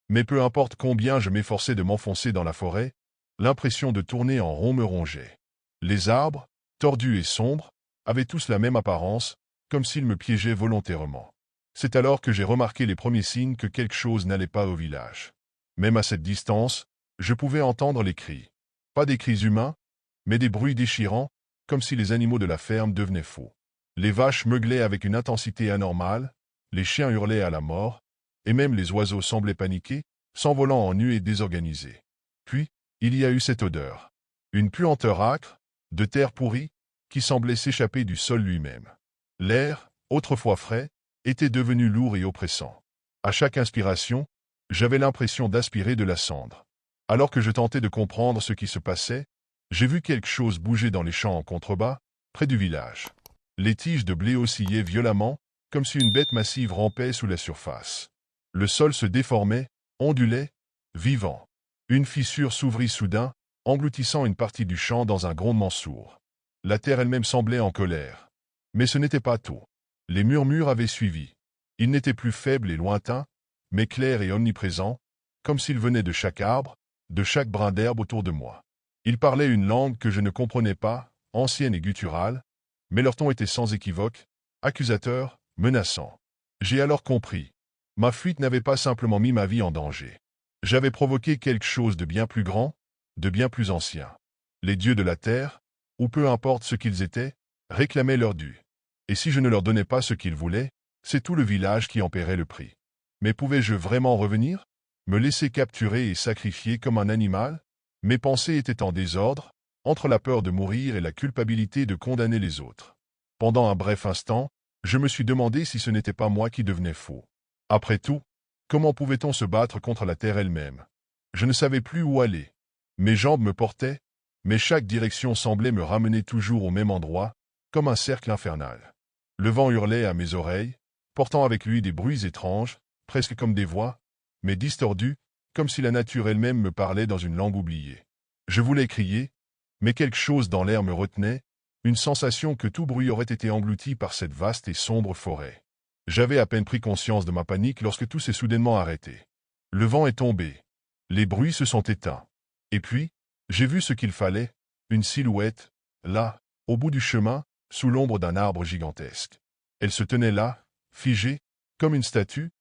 Mais peu importe combien je m'efforçais de m'enfoncer dans la forêt, l'impression de tourner en rond me rongeait. Les arbres, tordus et sombres, avaient tous la même apparence, comme s'ils me piégeaient volontairement. C'est alors que j'ai remarqué les premiers signes que quelque chose n'allait pas au village. Même à cette distance, je pouvais entendre les cris. Pas des cris humains, mais des bruits déchirants, comme si les animaux de la ferme devenaient fous. Les vaches meuglaient avec une intensité anormale, les chiens hurlaient à la mort, et même les oiseaux semblaient paniquer, s'envolant en nuées désorganisées. Puis, il y a eu cette odeur. Une puanteur âcre, de terre pourrie, qui semblait s'échapper du sol lui-même. L'air, autrefois frais, était devenu lourd et oppressant. À chaque inspiration, j'avais l'impression d'aspirer de la cendre. Alors que je tentais de comprendre ce qui se passait, j'ai vu quelque chose bouger dans les champs en contrebas, près du village. Les tiges de blé oscillaient violemment, comme si une bête massive rampait sous la surface. Le sol se déformait, ondulait, vivant. Une fissure s'ouvrit soudain, engloutissant une partie du champ dans un grondement sourd. La terre elle-même semblait en colère. Mais ce n'était pas tout. Les murmures avaient suivi. Ils n'étaient plus faibles et lointains, mais clairs et omniprésents, comme s'ils venaient de chaque arbre, de chaque brin d'herbe autour de moi. Ils parlaient une langue que je ne comprenais pas, ancienne et gutturale, mais leur ton était sans équivoque, accusateur, menaçant. J'ai alors compris. Ma fuite n'avait pas simplement mis ma vie en danger. J'avais provoqué quelque chose de bien plus grand, de bien plus ancien. Les dieux de la terre, ou peu importe ce qu'ils étaient, réclamaient leur dû. Et si je ne leur donnais pas ce qu'ils voulaient, c'est tout le village qui en paierait le prix. Mais pouvais-je vraiment revenir? Me laisser capturer et sacrifier comme un animal? Mes pensées étaient en désordre, entre la peur de mourir et la culpabilité de condamner les autres. Pendant un bref instant, je me suis demandé si ce n'était pas moi qui devenais fou. Après tout, comment pouvait-on se battre contre la terre elle-même? Je ne savais plus où aller. Mes jambes me portaient, mais chaque direction semblait me ramener toujours au même endroit, comme un cercle infernal. Le vent hurlait à mes oreilles, portant avec lui des bruits étranges, presque comme des voix, mais distordus, comme si la nature elle-même me parlait dans une langue oubliée. Je voulais crier, mais quelque chose dans l'air me retenait, une sensation que tout bruit aurait été englouti par cette vaste et sombre forêt. J'avais à peine pris conscience de ma panique lorsque tout s'est soudainement arrêté. Le vent est tombé. Les bruits se sont éteints. Et puis, j'ai vu ce qu'il fallait, une silhouette, là, au bout du chemin, sous l'ombre d'un arbre gigantesque. Elle se tenait là, figée, comme une statue,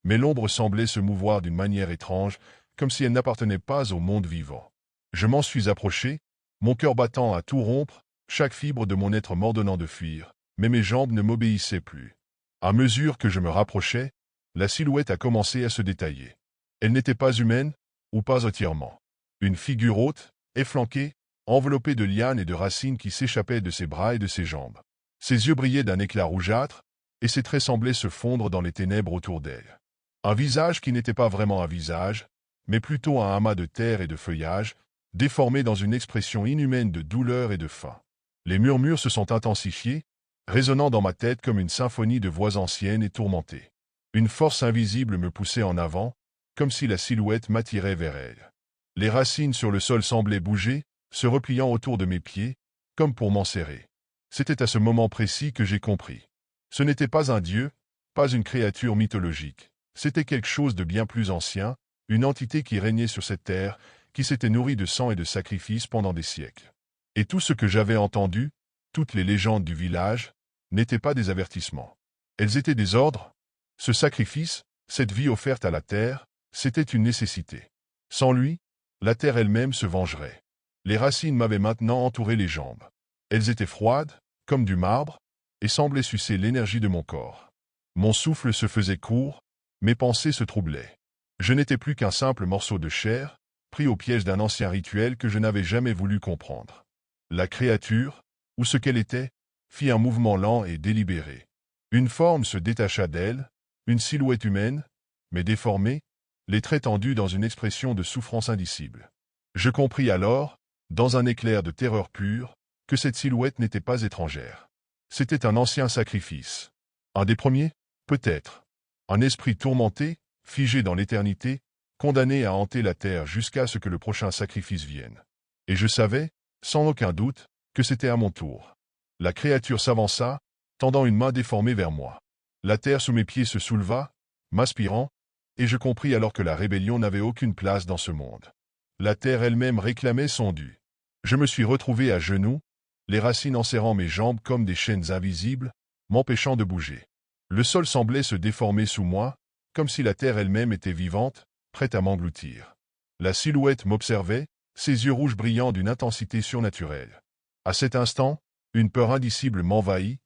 mais l'ombre semblait se mouvoir d'une manière étrange, comme si elle n'appartenait pas au monde vivant. Je m'en suis approché, mon cœur battant à tout rompre, chaque fibre de mon être m'ordonnant de fuir, mais mes jambes ne m'obéissaient plus. À mesure que je me rapprochais, la silhouette a commencé à se détailler. Elle n'était pas humaine, ou pas entièrement. Une figure haute, efflanquée, enveloppée de lianes et de racines qui s'échappaient de ses bras et de ses jambes. Ses yeux brillaient d'un éclat rougeâtre, et ses traits semblaient se fondre dans les ténèbres autour d'elle. Un visage qui n'était pas vraiment un visage, mais plutôt un amas de terre et de feuillage, déformé dans une expression inhumaine de douleur et de faim. Les murmures se sont intensifiés, résonnant dans ma tête comme une symphonie de voix anciennes et tourmentées. Une force invisible me poussait en avant, comme si la silhouette m'attirait vers elle. Les racines sur le sol semblaient bouger, se repliant autour de mes pieds, comme pour m'enserrer. C'était à ce moment précis que j'ai compris. Ce n'était pas un dieu, pas une créature mythologique. C'était quelque chose de bien plus ancien, une entité qui régnait sur cette terre, qui s'était nourrie de sang et de sacrifices pendant des siècles. Et tout ce que j'avais entendu, toutes les légendes du village, n'étaient pas des avertissements. Elles étaient des ordres. Ce sacrifice, cette vie offerte à la terre, c'était une nécessité. Sans lui, la terre elle-même se vengerait. Les racines m'avaient maintenant entouré les jambes. Elles étaient froides, comme du marbre, et semblaient sucer l'énergie de mon corps. Mon souffle se faisait court, mes pensées se troublaient. Je n'étais plus qu'un simple morceau de chair, pris au piège d'un ancien rituel que je n'avais jamais voulu comprendre. La créature, ou ce qu'elle était, fit un mouvement lent et délibéré. Une forme se détacha d'elle, une silhouette humaine, mais déformée, les traits tendus dans une expression de souffrance indicible. Je compris alors, dans un éclair de terreur pure, que cette silhouette n'était pas étrangère. C'était un ancien sacrifice. Un des premiers, peut-être. Un esprit tourmenté, figé dans l'éternité, condamné à hanter la terre jusqu'à ce que le prochain sacrifice vienne. Et je savais, sans aucun doute, que c'était à mon tour. La créature s'avança, tendant une main déformée vers moi. La terre sous mes pieds se souleva, m'aspirant, et je compris alors que la rébellion n'avait aucune place dans ce monde. La terre elle-même réclamait son dû. Je me suis retrouvé à genoux, les racines enserrant mes jambes comme des chaînes invisibles, m'empêchant de bouger. Le sol semblait se déformer sous moi, comme si la terre elle-même était vivante, prête à m'engloutir. La silhouette m'observait, ses yeux rouges brillant d'une intensité surnaturelle. À cet instant, une peur indicible m'envahit,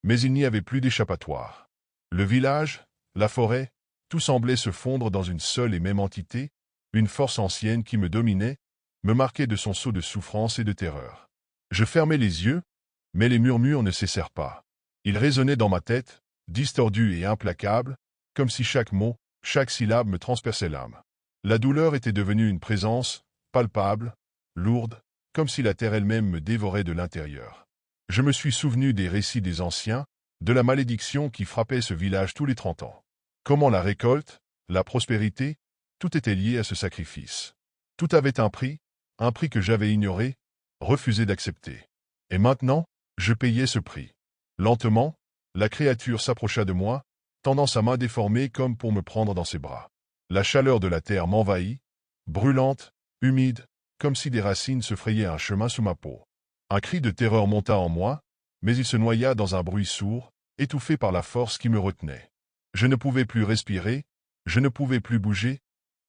mais il n'y avait plus d'échappatoire. Le village, la forêt, tout semblait se fondre dans une seule et même entité, une force ancienne qui me dominait, me marquait de son sceau de souffrance et de terreur. Je fermai les yeux, mais les murmures ne cessèrent pas. Ils résonnaient dans ma tête, distordus et implacables, comme si chaque mot, chaque syllabe me transperçait l'âme. La douleur était devenue une présence, palpable, lourde, comme si la terre elle-même me dévorait de l'intérieur. Je me suis souvenu des récits des anciens, de la malédiction qui frappait ce village tous les 30 ans. Comment la récolte, la prospérité, tout était lié à ce sacrifice. Tout avait un prix que j'avais ignoré, refusé d'accepter. Et maintenant, je payais ce prix. Lentement, la créature s'approcha de moi, tendant sa main déformée comme pour me prendre dans ses bras. La chaleur de la terre m'envahit, brûlante, humide, comme si des racines se frayaient un chemin sous ma peau. Un cri de terreur monta en moi, mais il se noya dans un bruit sourd, étouffé par la force qui me retenait. Je ne pouvais plus respirer, je ne pouvais plus bouger,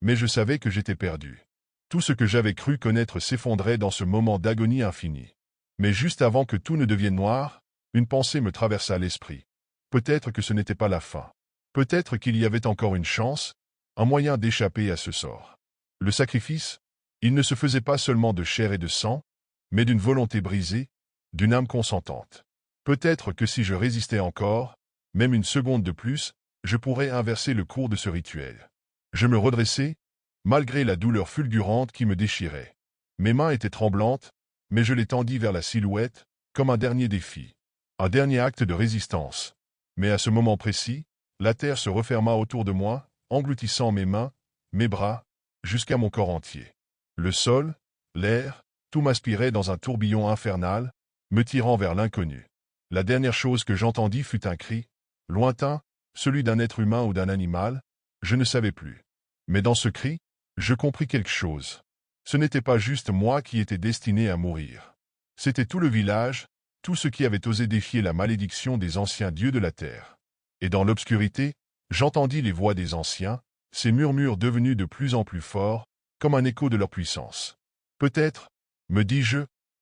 mais je savais que j'étais perdu. Tout ce que j'avais cru connaître s'effondrait dans ce moment d'agonie infinie. Mais juste avant que tout ne devienne noir, une pensée me traversa l'esprit. Peut-être que ce n'était pas la fin. Peut-être qu'il y avait encore une chance, un moyen d'échapper à ce sort. Le sacrifice, il ne se faisait pas seulement de chair et de sang, mais d'une volonté brisée, d'une âme consentante. Peut-être que si je résistais encore, même une seconde de plus, je pourrais inverser le cours de ce rituel. Je me redressai, malgré la douleur fulgurante qui me déchirait. Mes mains étaient tremblantes, mais je les tendis vers la silhouette, comme un dernier défi. Un dernier acte de résistance. Mais à ce moment précis, la terre se referma autour de moi, engloutissant mes mains, mes bras, jusqu'à mon corps entier. Le sol, l'air, tout m'aspirait dans un tourbillon infernal, me tirant vers l'inconnu. La dernière chose que j'entendis fut un cri, lointain, celui d'un être humain ou d'un animal, je ne savais plus. Mais dans ce cri, je compris quelque chose. Ce n'était pas juste moi qui étais destiné à mourir. C'était tout le village, tous ceux qui avaient osé défier la malédiction des anciens dieux de la terre. Et dans l'obscurité, j'entendis les voix des anciens, ces murmures devenus de plus en plus forts, comme un écho de leur puissance. Peut-être, me dis-je,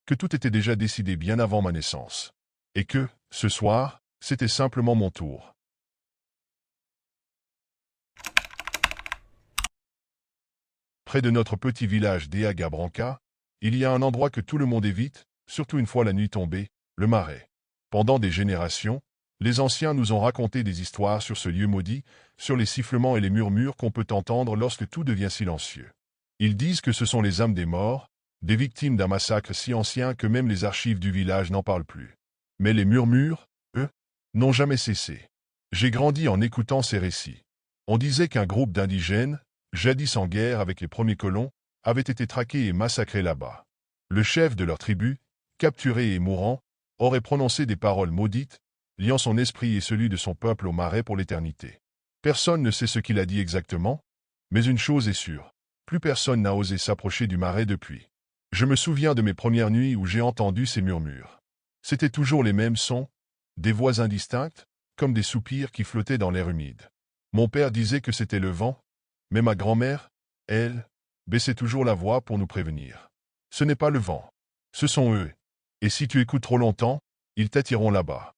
que tout était déjà décidé bien avant ma naissance. Et que, ce soir, c'était simplement mon tour. Près de notre petit village d'Eaga Branca, il y a un endroit que tout le monde évite, surtout une fois la nuit tombée, le marais. Pendant des générations, les anciens nous ont raconté des histoires sur ce lieu maudit, sur les sifflements et les murmures qu'on peut entendre lorsque tout devient silencieux. Ils disent que ce sont les âmes des morts, des victimes d'un massacre si ancien que même les archives du village n'en parlent plus. Mais les murmures, eux, n'ont jamais cessé. J'ai grandi en écoutant ces récits. On disait qu'un groupe d'indigènes, jadis en guerre avec les premiers colons, avait été traqué et massacré là-bas. Le chef de leur tribu, capturé et mourant, aurait prononcé des paroles maudites, liant son esprit et celui de son peuple au marais pour l'éternité. Personne ne sait ce qu'il a dit exactement, mais une chose est sûre, plus personne n'a osé s'approcher du marais depuis. Je me souviens de mes premières nuits où j'ai entendu ces murmures. C'étaient toujours les mêmes sons, des voix indistinctes, comme des soupirs qui flottaient dans l'air humide. Mon père disait que c'était le vent, mais ma grand-mère, elle, baissait toujours la voix pour nous prévenir. Ce n'est pas le vent, ce sont eux. Et si tu écoutes trop longtemps, ils t'attireront là-bas.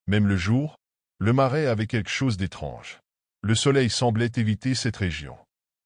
Même le jour, le marais avait quelque chose d'étrange. Le soleil semblait éviter cette région.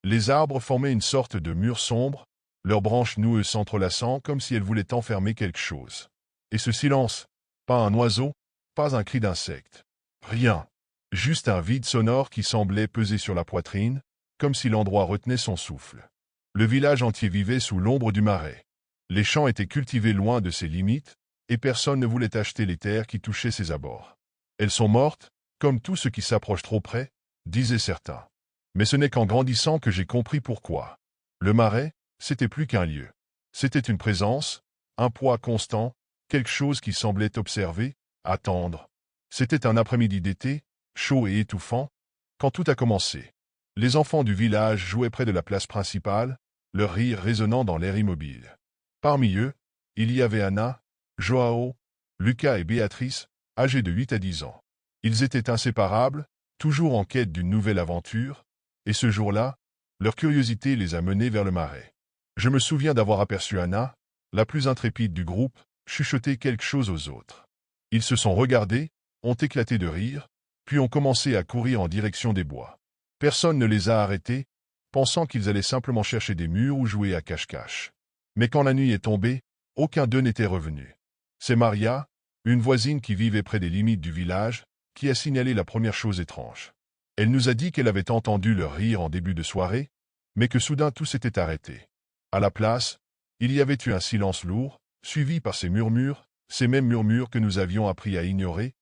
Les arbres formaient une sorte de mur sombre, leurs branches noueuses s'entrelaçant comme si elles voulaient enfermer quelque chose. Et ce silence, pas un oiseau, pas un cri d'insecte. Rien. Juste un vide sonore qui semblait peser sur la poitrine, comme si l'endroit retenait son souffle. Le village entier vivait sous l'ombre du marais. Les champs étaient cultivés loin de ses limites, et personne ne voulait acheter les terres qui touchaient ses abords. Elles sont mortes, comme tout ce qui s'approche trop près, disaient certains. Mais ce n'est qu'en grandissant que j'ai compris pourquoi. Le marais, c'était plus qu'un lieu. C'était une présence, un poids constant, quelque chose qui semblait observer, attendre. C'était un après-midi d'été, chaud et étouffant, quand tout a commencé. Les enfants du village jouaient près de la place principale, leur rire résonnant dans l'air immobile. Parmi eux, il y avait Anna, Joao, Lucas et Béatrice, âgés de 8 à 10 ans. Ils étaient inséparables, toujours en quête d'une nouvelle aventure, et ce jour-là, leur curiosité les a menés vers le marais. Je me souviens d'avoir aperçu Anna, la plus intrépide du groupe, chuchoter quelque chose aux autres. Ils se sont regardés, ont éclaté de rire, puis ont commencé à courir en direction des bois. Personne ne les a arrêtés, pensant qu'ils allaient simplement chercher des murs ou jouer à cache-cache. Mais quand la nuit est tombée, aucun d'eux n'était revenu. C'est Maria, une voisine qui vivait près des limites du village, qui a signalé la première chose étrange. Elle nous a dit qu'elle avait entendu leur rire en début de soirée, mais que soudain tout s'était arrêté. À la place, il y avait eu un silence lourd, suivi par ces mêmes murmures que nous avions appris à ignorer,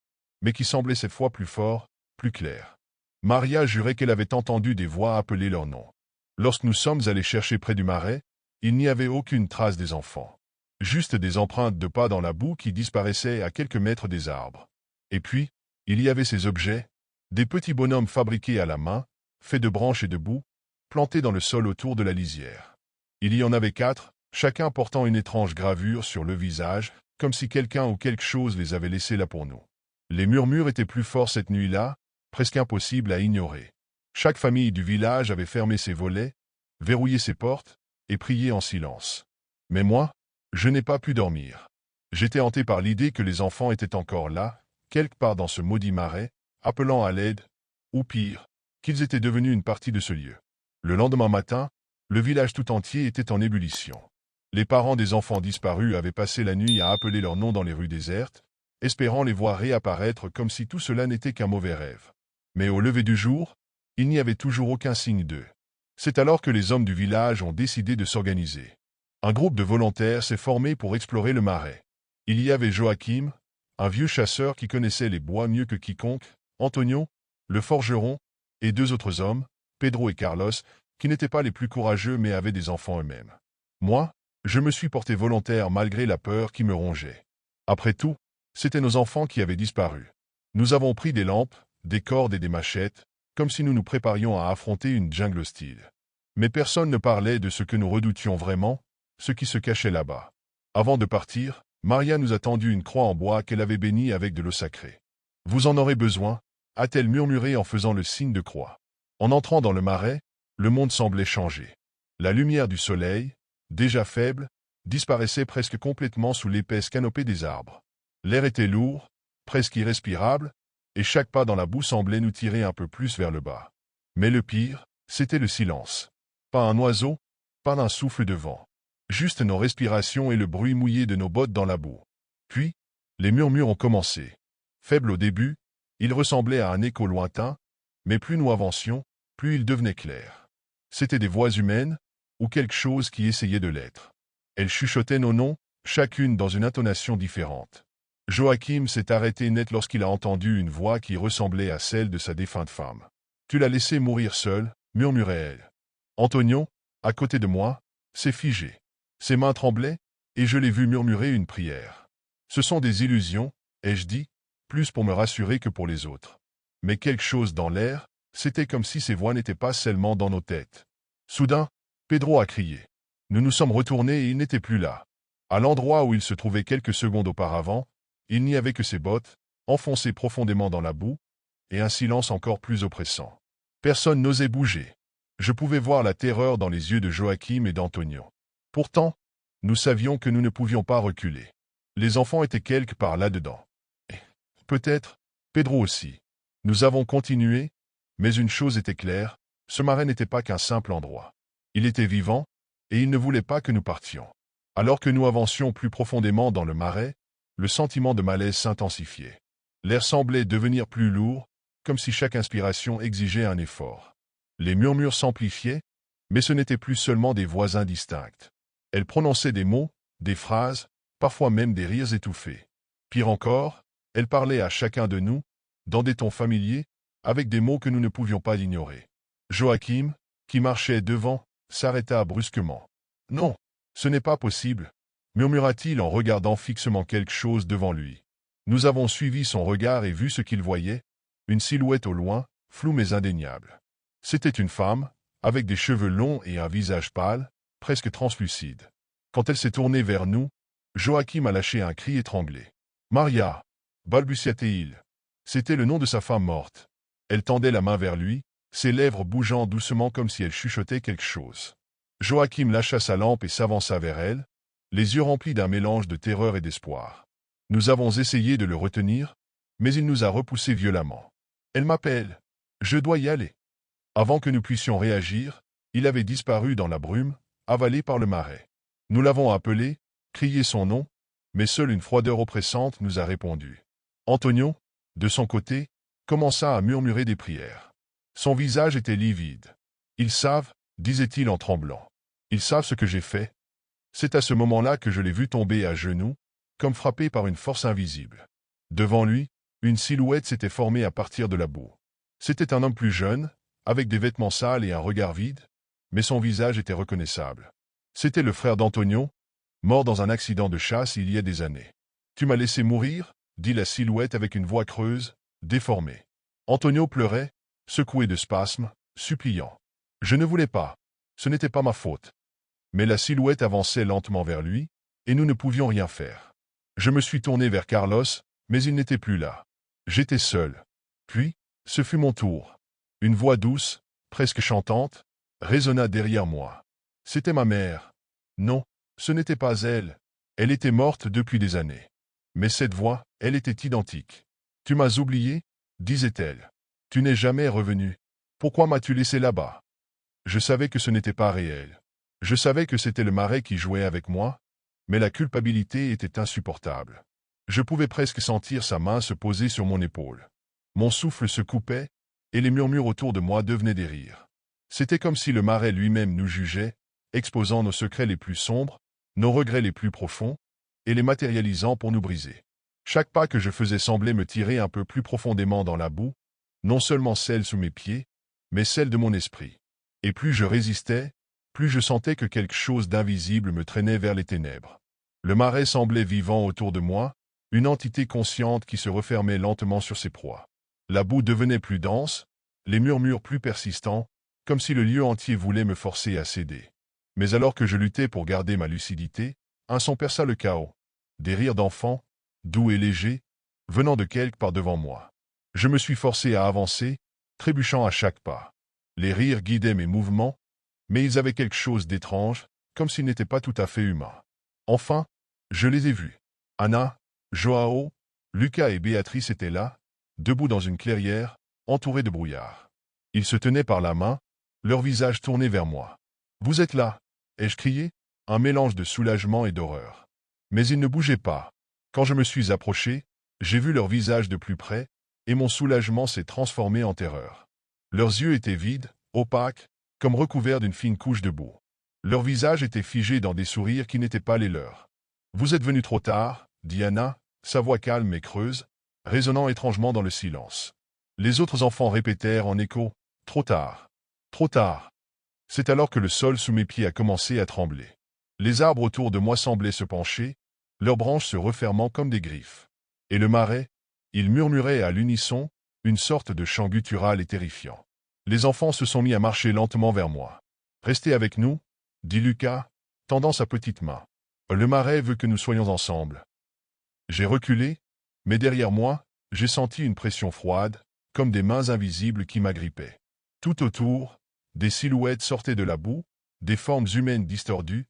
mais qui semblaient cette fois plus forts, plus clairs. Maria jurait qu'elle avait entendu des voix appeler leur nom. Lorsque nous sommes allés chercher près du marais, il n'y avait aucune trace des enfants. Juste des empreintes de pas dans la boue qui disparaissaient à quelques mètres des arbres. Et puis, il y avait ces objets, des petits bonhommes fabriqués à la main, faits de branches et de boue, plantés dans le sol autour de la lisière. Il y en avait 4, chacun portant une étrange gravure sur le visage, comme si quelqu'un ou quelque chose les avait laissés là pour nous. Les murmures étaient plus forts cette nuit-là, presque impossible à ignorer. Chaque famille du village avait fermé ses volets, verrouillé ses portes, et prié en silence. Mais moi, je n'ai pas pu dormir. J'étais hanté par l'idée que les enfants étaient encore là, quelque part dans ce maudit marais, appelant à l'aide, ou pire, qu'ils étaient devenus une partie de ce lieu. Le lendemain matin, le village tout entier était en ébullition. Les parents des enfants disparus avaient passé la nuit à appeler leurs noms dans les rues désertes, espérant les voir réapparaître comme si tout cela n'était qu'un mauvais rêve. Mais au lever du jour, il n'y avait toujours aucun signe d'eux. C'est alors que les hommes du village ont décidé de s'organiser. Un groupe de volontaires s'est formé pour explorer le marais. Il y avait Joachim, un vieux chasseur qui connaissait les bois mieux que quiconque, Antonio, le forgeron, et 2 autres hommes, Pedro et Carlos, qui n'étaient pas les plus courageux mais avaient des enfants eux-mêmes. Moi, je me suis porté volontaire malgré la peur qui me rongeait. Après tout, c'étaient nos enfants qui avaient disparu. Nous avons pris des lampes, des cordes et des machettes, comme si nous nous préparions à affronter une jungle hostile. Mais personne ne parlait de ce que nous redoutions vraiment, ce qui se cachait là-bas. Avant de partir, Maria nous a tendu une croix en bois qu'elle avait bénie avec de l'eau sacrée. « Vous en aurez besoin » a-t-elle murmuré en faisant le signe de croix. En entrant dans le marais, le monde semblait changer. La lumière du soleil, déjà faible, disparaissait presque complètement sous l'épaisse canopée des arbres. L'air était lourd, presque irrespirable, et chaque pas dans la boue semblait nous tirer un peu plus vers le bas. Mais le pire, c'était le silence. Pas un oiseau, pas un souffle de vent. Juste nos respirations et le bruit mouillé de nos bottes dans la boue. Puis, les murmures ont commencé. Faibles au début, ils ressemblaient à un écho lointain, mais plus nous avancions, plus ils devenaient clairs. C'étaient des voix humaines, ou quelque chose qui essayait de l'être. Elles chuchotaient nos noms, chacune dans une intonation différente. Joachim s'est arrêté net lorsqu'il a entendu une voix qui ressemblait à celle de sa défunte femme. « Tu l'as laissé mourir seule » murmurait-elle. Antonio, à côté de moi, s'est figé. Ses mains tremblaient, et je l'ai vu murmurer une prière. Ce sont des illusions, ai-je dit, plus pour me rassurer que pour les autres. Mais quelque chose dans l'air, c'était comme si ces voix n'étaient pas seulement dans nos têtes. Soudain, Pedro a crié. Nous nous sommes retournés et il n'était plus là. À l'endroit où il se trouvait quelques secondes auparavant, il n'y avait que ses bottes, enfoncées profondément dans la boue, et un silence encore plus oppressant. Personne n'osait bouger. Je pouvais voir la terreur dans les yeux de Joachim et d'Antonio. Pourtant, nous savions que nous ne pouvions pas reculer. Les enfants étaient quelque part là-dedans. Et, peut-être, Pedro aussi. Nous avons continué, mais une chose était claire, ce marais n'était pas qu'un simple endroit. Il était vivant, et il ne voulait pas que nous partions. Alors que nous avancions plus profondément dans le marais, le sentiment de malaise s'intensifiait. L'air semblait devenir plus lourd, comme si chaque inspiration exigeait un effort. Les murmures s'amplifiaient, mais ce n'étaient plus seulement des voix indistinctes. Elles prononçaient des mots, des phrases, parfois même des rires étouffés. Pire encore, elles parlaient à chacun de nous, dans des tons familiers, avec des mots que nous ne pouvions pas ignorer. Joachim, qui marchait devant, s'arrêta brusquement. « Non, ce n'est pas possible » murmura-t-il en regardant fixement quelque chose devant lui. Nous avons suivi son regard et vu ce qu'il voyait, une silhouette au loin, floue mais indéniable. C'était une femme, avec des cheveux longs et un visage pâle, presque translucide. Quand elle s'est tournée vers nous, Joachim a lâché un cri étranglé. « Maria » balbutia-t-il. C'était le nom de sa femme morte. Elle tendait la main vers lui, ses lèvres bougeant doucement comme si elle chuchotait quelque chose. Joachim lâcha sa lampe et s'avança vers elle, les yeux remplis d'un mélange de terreur et d'espoir. Nous avons essayé de le retenir, mais il nous a repoussés violemment. « Elle m'appelle. Je dois y aller. » Avant que nous puissions réagir, il avait disparu dans la brume, avalé par le marais. Nous l'avons appelé, crié son nom, mais seule une froideur oppressante nous a répondu. Antonio, de son côté, commença à murmurer des prières. Son visage était livide. « Ils savent, » disait-il en tremblant. « Ils savent ce que j'ai fait. » C'est à ce moment-là que je l'ai vu tomber à genoux, comme frappé par une force invisible. Devant lui, une silhouette s'était formée à partir de la boue. C'était un homme plus jeune, avec des vêtements sales et un regard vide, mais son visage était reconnaissable. C'était le frère d'Antonio, mort dans un accident de chasse il y a des années. « Tu m'as laissé mourir » dit la silhouette avec une voix creuse, déformée. Antonio pleurait, secoué de spasmes, suppliant. Je ne voulais pas. Ce n'était pas ma faute. Mais la silhouette avançait lentement vers lui, et nous ne pouvions rien faire. Je me suis tourné vers Carlos, mais il n'était plus là. J'étais seul. Puis, ce fut mon tour. Une voix douce, presque chantante, résonna derrière moi. C'était ma mère. Non, ce n'était pas elle. Elle était morte depuis des années. Mais cette voix, elle était identique. Tu m'as oublié, disait-elle. Tu n'es jamais revenu. Pourquoi m'as-tu laissé là-bas? Je savais que ce n'était pas réel. Je savais que c'était le marais qui jouait avec moi, mais la culpabilité était insupportable. Je pouvais presque sentir sa main se poser sur mon épaule. Mon souffle se coupait, et les murmures autour de moi devenaient des rires. C'était comme si le marais lui-même nous jugeait, exposant nos secrets les plus sombres, nos regrets les plus profonds, et les matérialisant pour nous briser. Chaque pas que je faisais semblait me tirer un peu plus profondément dans la boue, non seulement celle sous mes pieds, mais celle de mon esprit. Et plus je résistais, plus je sentais que quelque chose d'invisible me traînait vers les ténèbres. Le marais semblait vivant autour de moi, une entité consciente qui se refermait lentement sur ses proies. La boue devenait plus dense, les murmures plus persistants, comme si le lieu entier voulait me forcer à céder. Mais alors que je luttais pour garder ma lucidité, un son perça le chaos. Des rires d'enfants, doux et légers, venant de quelque part devant moi. Je me suis forcé à avancer, trébuchant à chaque pas. Les rires guidaient mes mouvements, mais ils avaient quelque chose d'étrange, comme s'ils n'étaient pas tout à fait humains. Enfin, je les ai vus. Anna, Joao, Lucas et Béatrice étaient là, debout dans une clairière, entourés de brouillard. Ils se tenaient par la main, leur visage tourné vers moi. « Vous êtes là !» ai-je crié, un mélange de soulagement et d'horreur. Mais ils ne bougeaient pas. Quand je me suis approché, j'ai vu leur visage de plus près, et mon soulagement s'est transformé en terreur. Leurs yeux étaient vides, opaques, comme recouverts d'une fine couche de boue. Leurs visages étaient figés dans des sourires qui n'étaient pas les leurs. « Vous êtes venu trop tard, » dit Anna, sa voix calme et creuse, résonnant étrangement dans le silence. Les autres enfants répétèrent en écho, « Trop tard. Trop tard. » C'est alors que le sol sous mes pieds a commencé à trembler. Les arbres autour de moi semblaient se pencher, leurs branches se refermant comme des griffes. Et le marais, il murmurait à l'unisson, une sorte de chant guttural et terrifiant. Les enfants se sont mis à marcher lentement vers moi. « Restez avec nous, » dit Lucas, tendant sa petite main. « Le marais veut que nous soyons ensemble. » J'ai reculé, mais derrière moi, j'ai senti une pression froide, comme des mains invisibles qui m'agrippaient. Tout autour, des silhouettes sortaient de la boue, des formes humaines distordues,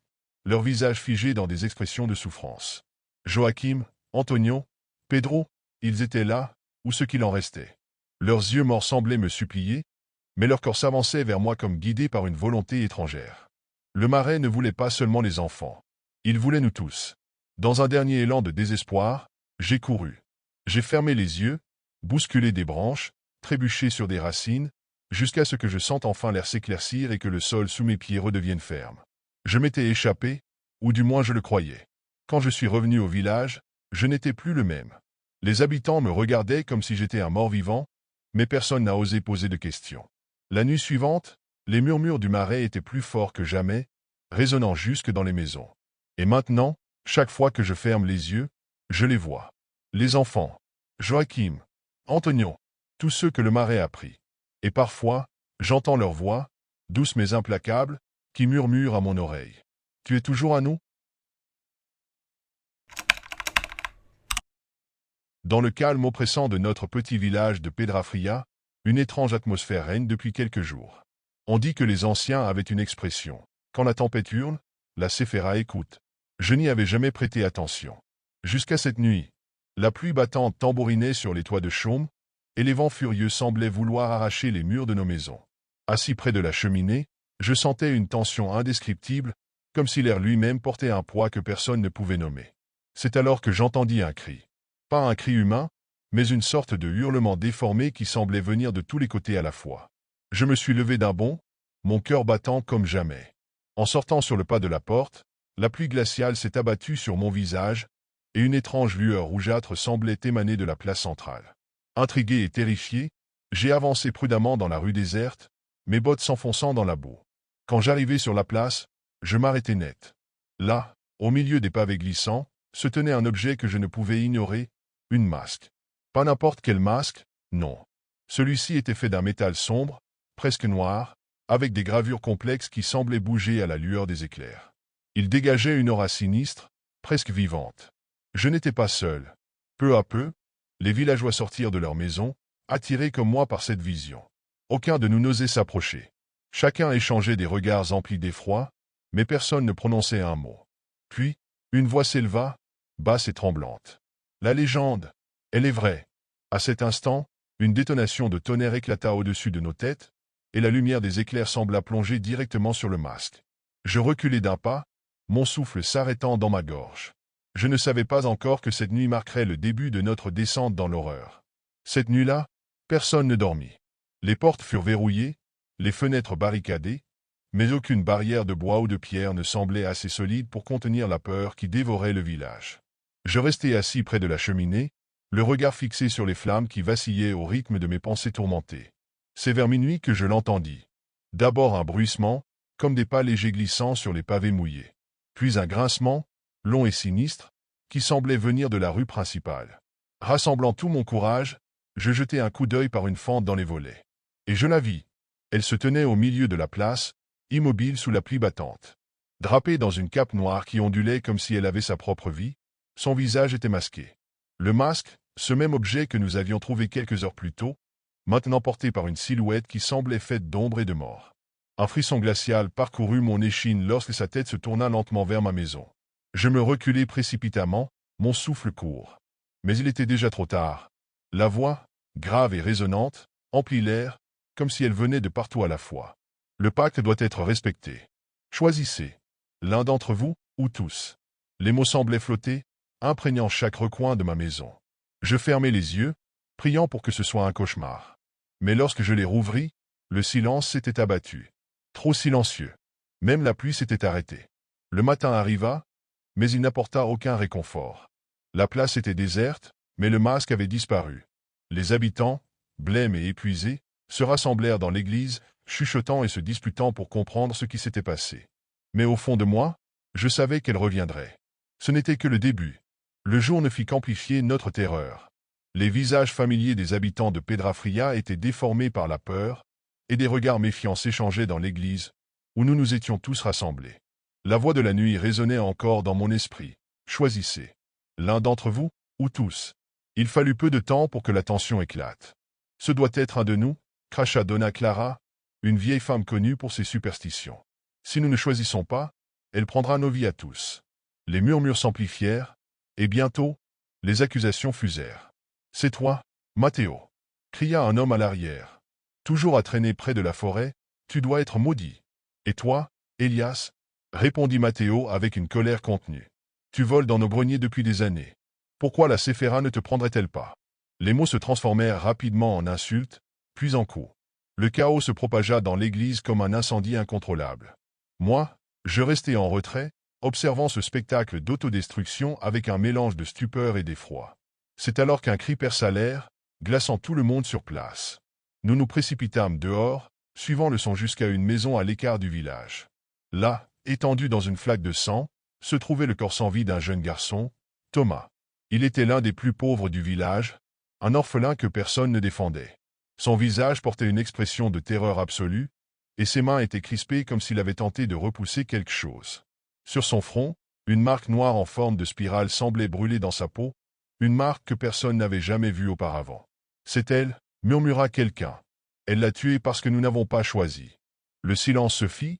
leurs visages figés dans des expressions de souffrance. Joachim, Antonio, Pedro, ils étaient là, ou ce qu'il en restait. Leurs yeux morts semblaient me supplier, mais leur corps s'avançait vers moi comme guidé par une volonté étrangère. Le marais ne voulait pas seulement les enfants. Il voulait nous tous. Dans un dernier élan de désespoir, j'ai couru. J'ai fermé les yeux, bousculé des branches, trébuché sur des racines, jusqu'à ce que je sente enfin l'air s'éclaircir et que le sol sous mes pieds redevienne ferme. Je m'étais échappé, ou du moins je le croyais. Quand je suis revenu au village, je n'étais plus le même. Les habitants me regardaient comme si j'étais un mort-vivant, mais personne n'a osé poser de questions. La nuit suivante, les murmures du marais étaient plus forts que jamais, résonnant jusque dans les maisons. Et maintenant, chaque fois que je ferme les yeux, je les vois. Les enfants, Joachim, Antonio, tous ceux que le marais a pris. Et parfois, j'entends leur voix, douce mais implacable, qui murmure à mon oreille. « Tu es toujours à nous ?» Dans le calme oppressant de notre petit village de Pedrafria, une étrange atmosphère règne depuis quelques jours. On dit que les anciens avaient une expression. Quand la tempête hurle, la Séphira écoute. Je n'y avais jamais prêté attention. Jusqu'à cette nuit, la pluie battante tambourinait sur les toits de chaume, et les vents furieux semblaient vouloir arracher les murs de nos maisons. Assis près de la cheminée, je sentais une tension indescriptible, comme si l'air lui-même portait un poids que personne ne pouvait nommer. C'est alors que j'entendis un cri. Pas un cri humain, mais une sorte de hurlement déformé qui semblait venir de tous les côtés à la fois. Je me suis levé d'un bond, mon cœur battant comme jamais. En sortant sur le pas de la porte, la pluie glaciale s'est abattue sur mon visage, et une étrange lueur rougeâtre semblait émaner de la place centrale. Intrigué et terrifié, j'ai avancé prudemment dans la rue déserte, mes bottes s'enfonçant dans la boue. Quand j'arrivai sur la place, je m'arrêtai net. Là, au milieu des pavés glissants, se tenait un objet que je ne pouvais ignorer, une masque. Pas n'importe quel masque, non. Celui-ci était fait d'un métal sombre, presque noir, avec des gravures complexes qui semblaient bouger à la lueur des éclairs. Il dégageait une aura sinistre, presque vivante. Je n'étais pas seul. Peu à peu, les villageois sortirent de leur maison, attirés comme moi par cette vision. Aucun de nous n'osait s'approcher. Chacun échangeait des regards emplis d'effroi, mais personne ne prononçait un mot. Puis, une voix s'éleva, basse et tremblante. La légende, elle est vraie. À cet instant, une détonation de tonnerre éclata au-dessus de nos têtes, et la lumière des éclairs sembla plonger directement sur le masque. Je reculai d'un pas, mon souffle s'arrêtant dans ma gorge. Je ne savais pas encore que cette nuit marquerait le début de notre descente dans l'horreur. Cette nuit-là, personne ne dormit. Les portes furent verrouillées, les fenêtres barricadées, mais aucune barrière de bois ou de pierre ne semblait assez solide pour contenir la peur qui dévorait le village. Je restai assis près de la cheminée, le regard fixé sur les flammes qui vacillaient au rythme de mes pensées tourmentées. C'est vers minuit que je l'entendis. D'abord un bruissement, comme des pas légers glissant sur les pavés mouillés. Puis un grincement, long et sinistre, qui semblait venir de la rue principale. Rassemblant tout mon courage, je jetai un coup d'œil par une fente dans les volets. Et je la vis. Elle se tenait au milieu de la place, immobile sous la pluie battante. Drapée dans une cape noire qui ondulait comme si elle avait sa propre vie, son visage était masqué. Le masque, ce même objet que nous avions trouvé quelques heures plus tôt, maintenant porté par une silhouette qui semblait faite d'ombre et de mort. Un frisson glacial parcourut mon échine lorsque sa tête se tourna lentement vers ma maison. Je me reculai précipitamment, mon souffle court. Mais il était déjà trop tard. La voix, grave et résonnante, emplit l'air, comme si elle venait de partout à la fois. Le pacte doit être respecté. Choisissez. L'un d'entre vous, ou tous. Les mots semblaient flotter, imprégnant chaque recoin de ma maison. Je fermai les yeux, priant pour que ce soit un cauchemar. Mais lorsque je les rouvris, le silence s'était abattu. Trop silencieux. Même la pluie s'était arrêtée. Le matin arriva, mais il n'apporta aucun réconfort. La place était déserte, mais le masque avait disparu. Les habitants, blêmes et épuisés, se rassemblèrent dans l'église, chuchotant et se disputant pour comprendre ce qui s'était passé. Mais au fond de moi, je savais qu'elle reviendrait. Ce n'était que le début. Le jour ne fit qu'amplifier notre terreur. Les visages familiers des habitants de Pedrafria étaient déformés par la peur, et des regards méfiants s'échangeaient dans l'église, où nous nous étions tous rassemblés. La voix de la nuit résonnait encore dans mon esprit. Choisissez. L'un d'entre vous, ou tous. Il fallut peu de temps pour que la tension éclate. Ce doit être un de nous, cracha Donna Clara, une vieille femme connue pour ses superstitions. Si nous ne choisissons pas, elle prendra nos vies à tous. Les murmures s'amplifièrent, et bientôt, les accusations fusèrent. C'est toi, Matteo, cria un homme à l'arrière. Toujours à traîner près de la forêt, tu dois être maudit. Et toi, Elias, répondit Matteo avec une colère contenue. Tu voles dans nos greniers depuis des années. Pourquoi la Séphira ne te prendrait-elle pas? Les mots se transformèrent rapidement en insultes, puis en coups. Le chaos se propagea dans l'église comme un incendie incontrôlable. Moi, je restai en retrait, observant ce spectacle d'autodestruction avec un mélange de stupeur et d'effroi. C'est alors qu'un cri perça l'air, glaçant tout le monde sur place. Nous nous précipitâmes dehors, suivant le son jusqu'à une maison à l'écart du village. Là, étendu dans une flaque de sang, se trouvait le corps sans vie d'un jeune garçon, Thomas. Il était l'un des plus pauvres du village, un orphelin que personne ne défendait. Son visage portait une expression de terreur absolue, et ses mains étaient crispées comme s'il avait tenté de repousser quelque chose. Sur son front, une marque noire en forme de spirale semblait brûler dans sa peau, une marque que personne n'avait jamais vue auparavant. « C'est elle » murmura quelqu'un. « Elle l'a tué parce que nous n'avons pas choisi. » Le silence se fit,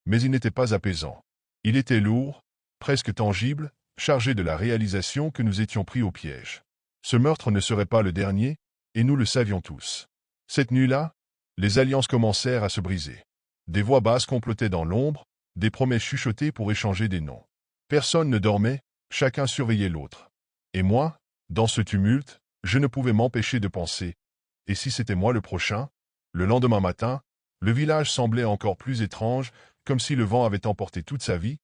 mais il n'était pas apaisant. Il était lourd, presque tangible, chargé de la réalisation que nous étions pris au piège. Ce meurtre ne serait pas le dernier, et nous le savions tous. Cette nuit-là, les alliances commencèrent à se briser. Des voix basses complotaient dans l'ombre, des promesses chuchotées pour échanger des noms. Personne ne dormait, chacun surveillait l'autre. Et moi, dans ce tumulte, je ne pouvais m'empêcher de penser. Et si c'était moi le prochain? Le lendemain matin, le village semblait encore plus étrange, comme si le vent avait emporté toute sa vie,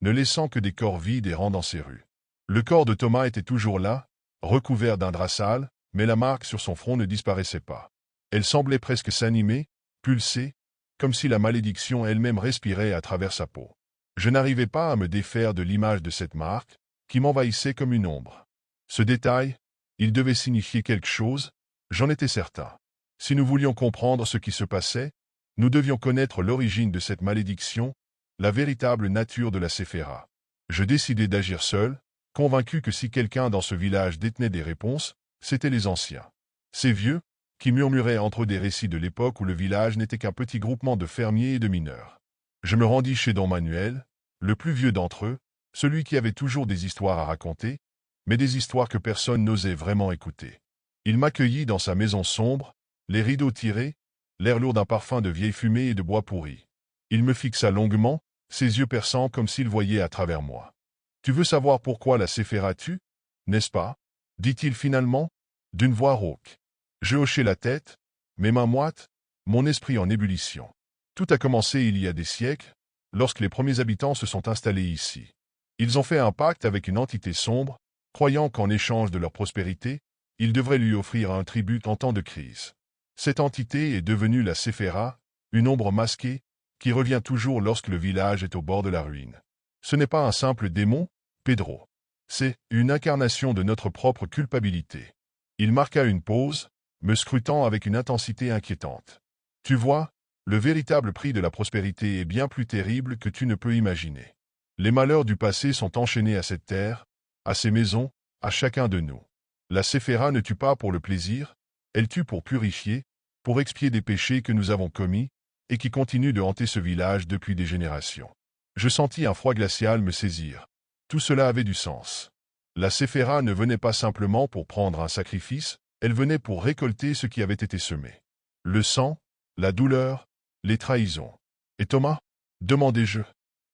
ne laissant que des corps vides errant dans ces rues. Le corps de Thomas était toujours là, recouvert d'un drap sale, mais la marque sur son front ne disparaissait pas. Elle semblait presque s'animer, pulser, comme si la malédiction elle-même respirait à travers sa peau. Je n'arrivais pas à me défaire de l'image de cette marque, qui m'envahissait comme une ombre. Ce détail, il devait signifier quelque chose, j'en étais certain. Si nous voulions comprendre ce qui se passait, Nous devions connaître l'origine de cette malédiction, la véritable nature de la Séphira. Je décidai d'agir seul, convaincu que si quelqu'un dans ce village détenait des réponses, c'étaient les anciens. Ces vieux, qui murmuraient entre eux des récits de l'époque où le village n'était qu'un petit groupement de fermiers et de mineurs. Je me rendis chez Don Manuel, le plus vieux d'entre eux, celui qui avait toujours des histoires à raconter, mais des histoires que personne n'osait vraiment écouter. Il m'accueillit dans sa maison sombre, les rideaux tirés, l'air lourd d'un parfum de vieille fumée et de bois pourri. Il me fixa longuement, ses yeux perçants comme s'il voyait à travers moi. « Tu veux savoir pourquoi la Séphira tue, n'est-ce pas » dit-il finalement, d'une voix rauque. Je hochai la tête, mes mains moites, mon esprit en ébullition. Tout a commencé il y a des siècles, lorsque les premiers habitants se sont installés ici. Ils ont fait un pacte avec une entité sombre, croyant qu'en échange de leur prospérité, ils devraient lui offrir un tribut en temps de crise. Cette entité est devenue la Séphira, une ombre masquée, qui revient toujours lorsque le village est au bord de la ruine. Ce n'est pas un simple démon, Pedro. C'est une incarnation de notre propre culpabilité. Il marqua une pause, me scrutant avec une intensité inquiétante. Tu vois, le véritable prix de la prospérité est bien plus terrible que tu ne peux imaginer. Les malheurs du passé sont enchaînés à cette terre, à ces maisons, à chacun de nous. La Séphira ne tue pas pour le plaisir, elle tue pour purifier, pour expier des péchés que nous avons commis, et qui continuent de hanter ce village depuis des générations. Je sentis un froid glacial me saisir. Tout cela avait du sens. La Séphira ne venait pas simplement pour prendre un sacrifice, elle venait pour récolter ce qui avait été semé. Le sang, la douleur, les trahisons. Et Thomas ? Demandai-je.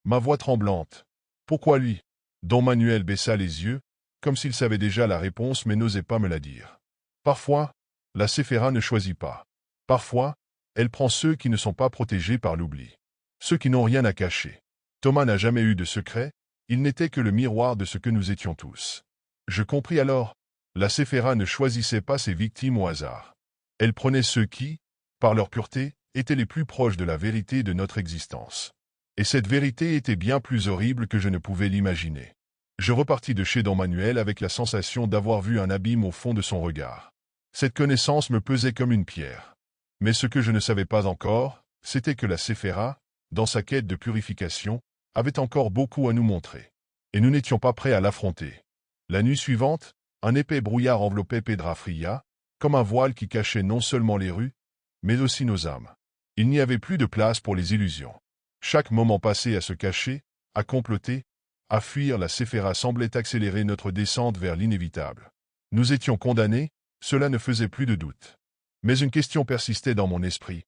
Ma voix tremblante. Pourquoi lui ? Don Manuel baissa les yeux, comme s'il savait déjà la réponse mais n'osait pas me la dire. Parfois, la Séphira ne choisit pas. Parfois, elle prend ceux qui ne sont pas protégés par l'oubli. Ceux qui n'ont rien à cacher. Thomas n'a jamais eu de secret, il n'était que le miroir de ce que nous étions tous. Je compris alors, la Séphira ne choisissait pas ses victimes au hasard. Elle prenait ceux qui, par leur pureté, étaient les plus proches de la vérité de notre existence. Et cette vérité était bien plus horrible que je ne pouvais l'imaginer. Je repartis de chez Don Manuel avec la sensation d'avoir vu un abîme au fond de son regard. Cette connaissance me pesait comme une pierre. Mais ce que je ne savais pas encore, c'était que la Séphira, dans sa quête de purification, avait encore beaucoup à nous montrer. Et nous n'étions pas prêts à l'affronter. La nuit suivante, un épais brouillard enveloppait Pedrafria, comme un voile qui cachait non seulement les rues, mais aussi nos âmes. Il n'y avait plus de place pour les illusions. Chaque moment passé à se cacher, à comploter, à fuir, la Séphira semblait accélérer notre descente vers l'inévitable. Nous étions condamnés, cela ne faisait plus de doute. Mais une question persistait dans mon esprit.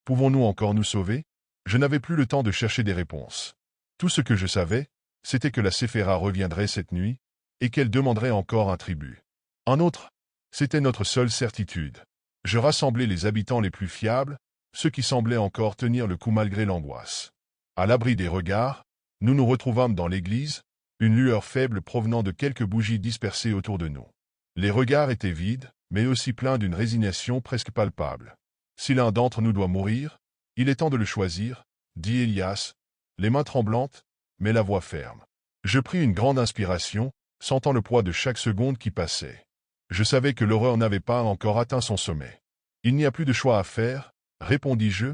Pouvons-nous encore nous sauver ? Je n'avais plus le temps de chercher des réponses. Tout ce que je savais, c'était que la Séphira reviendrait cette nuit, et qu'elle demanderait encore un tribut. Un autre, c'était notre seule certitude. Je rassemblai les habitants les plus fiables, ceux qui semblaient encore tenir le coup malgré l'angoisse. À l'abri des regards, nous nous retrouvâmes dans l'église, une lueur faible provenant de quelques bougies dispersées autour de nous. Les regards étaient vides, mais aussi pleins d'une résignation presque palpable. Si l'un d'entre nous doit mourir, il est temps de le choisir, dit Elias, les mains tremblantes, mais la voix ferme. Je pris une grande inspiration, sentant le poids de chaque seconde qui passait. Je savais que l'horreur n'avait pas encore atteint son sommet. Il n'y a plus de choix à faire, répondis-je,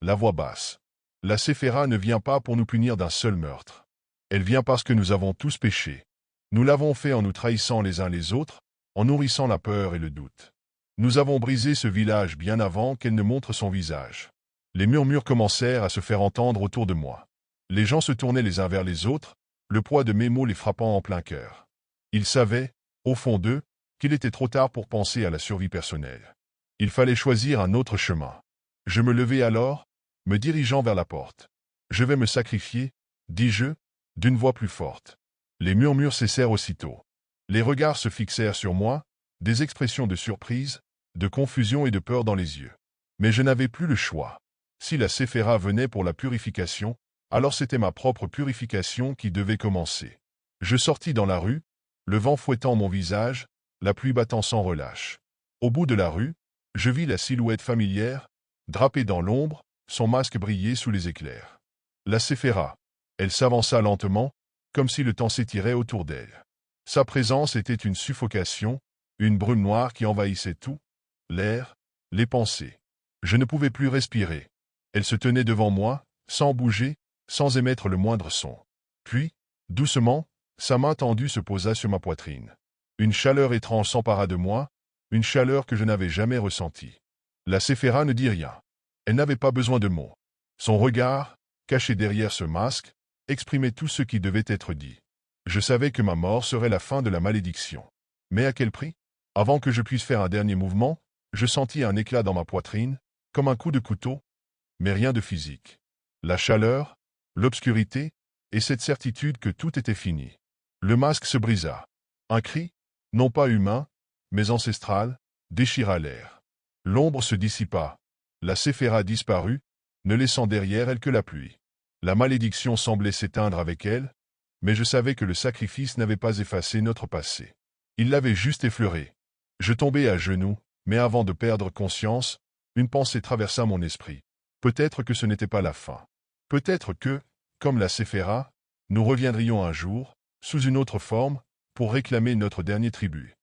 la voix basse. La Séphira ne vient pas pour nous punir d'un seul meurtre. Elle vient parce que nous avons tous péché. Nous l'avons fait en nous trahissant les uns les autres, en nourrissant la peur et le doute. Nous avons brisé ce village bien avant qu'elle ne montre son visage. Les murmures commencèrent à se faire entendre autour de moi. Les gens se tournaient les uns vers les autres, le poids de mes mots les frappant en plein cœur. Ils savaient, au fond d'eux, qu'il était trop tard pour penser à la survie personnelle. Il fallait choisir un autre chemin. Je me levai alors, me dirigeant vers la porte. « Je vais me sacrifier, » dis-je, d'une voix plus forte. Les murmures cessèrent aussitôt. Les regards se fixèrent sur moi, des expressions de surprise, de confusion et de peur dans les yeux. Mais je n'avais plus le choix. Si la Séphira venait pour la purification, alors c'était ma propre purification qui devait commencer. Je sortis dans la rue, le vent fouettant mon visage, la pluie battant sans relâche. Au bout de la rue, je vis la silhouette familière, drapée dans l'ombre, son masque brillait sous les éclairs. La Séphira. Elle s'avança lentement, comme si le temps s'étirait autour d'elle. Sa présence était une suffocation, une brume noire qui envahissait tout, l'air, les pensées. Je ne pouvais plus respirer. Elle se tenait devant moi, sans bouger, sans émettre le moindre son. Puis, doucement, sa main tendue se posa sur ma poitrine. Une chaleur étrange s'empara de moi, une chaleur que je n'avais jamais ressentie. La Séphira ne dit rien. Elle n'avait pas besoin de mots. Son regard, caché derrière ce masque, exprimait tout ce qui devait être dit. Je savais que ma mort serait la fin de la malédiction. Mais à quel prix? Avant que je puisse faire un dernier mouvement, je sentis un éclat dans ma poitrine, comme un coup de couteau, mais rien de physique. La chaleur, l'obscurité, et cette certitude que tout était fini. Le masque se brisa. Un cri, non pas humain, mais ancestral, déchira l'air. L'ombre se dissipa. La Séphira disparut, ne laissant derrière elle que la pluie. La malédiction semblait s'éteindre avec elle, mais je savais que le sacrifice n'avait pas effacé notre passé. Il l'avait juste effleuré. Je tombai à genoux, mais avant de perdre conscience, une pensée traversa mon esprit. Peut-être que ce n'était pas la fin. Peut-être que, comme la Séphira, nous reviendrions un jour, sous une autre forme, pour réclamer notre dernier tribut.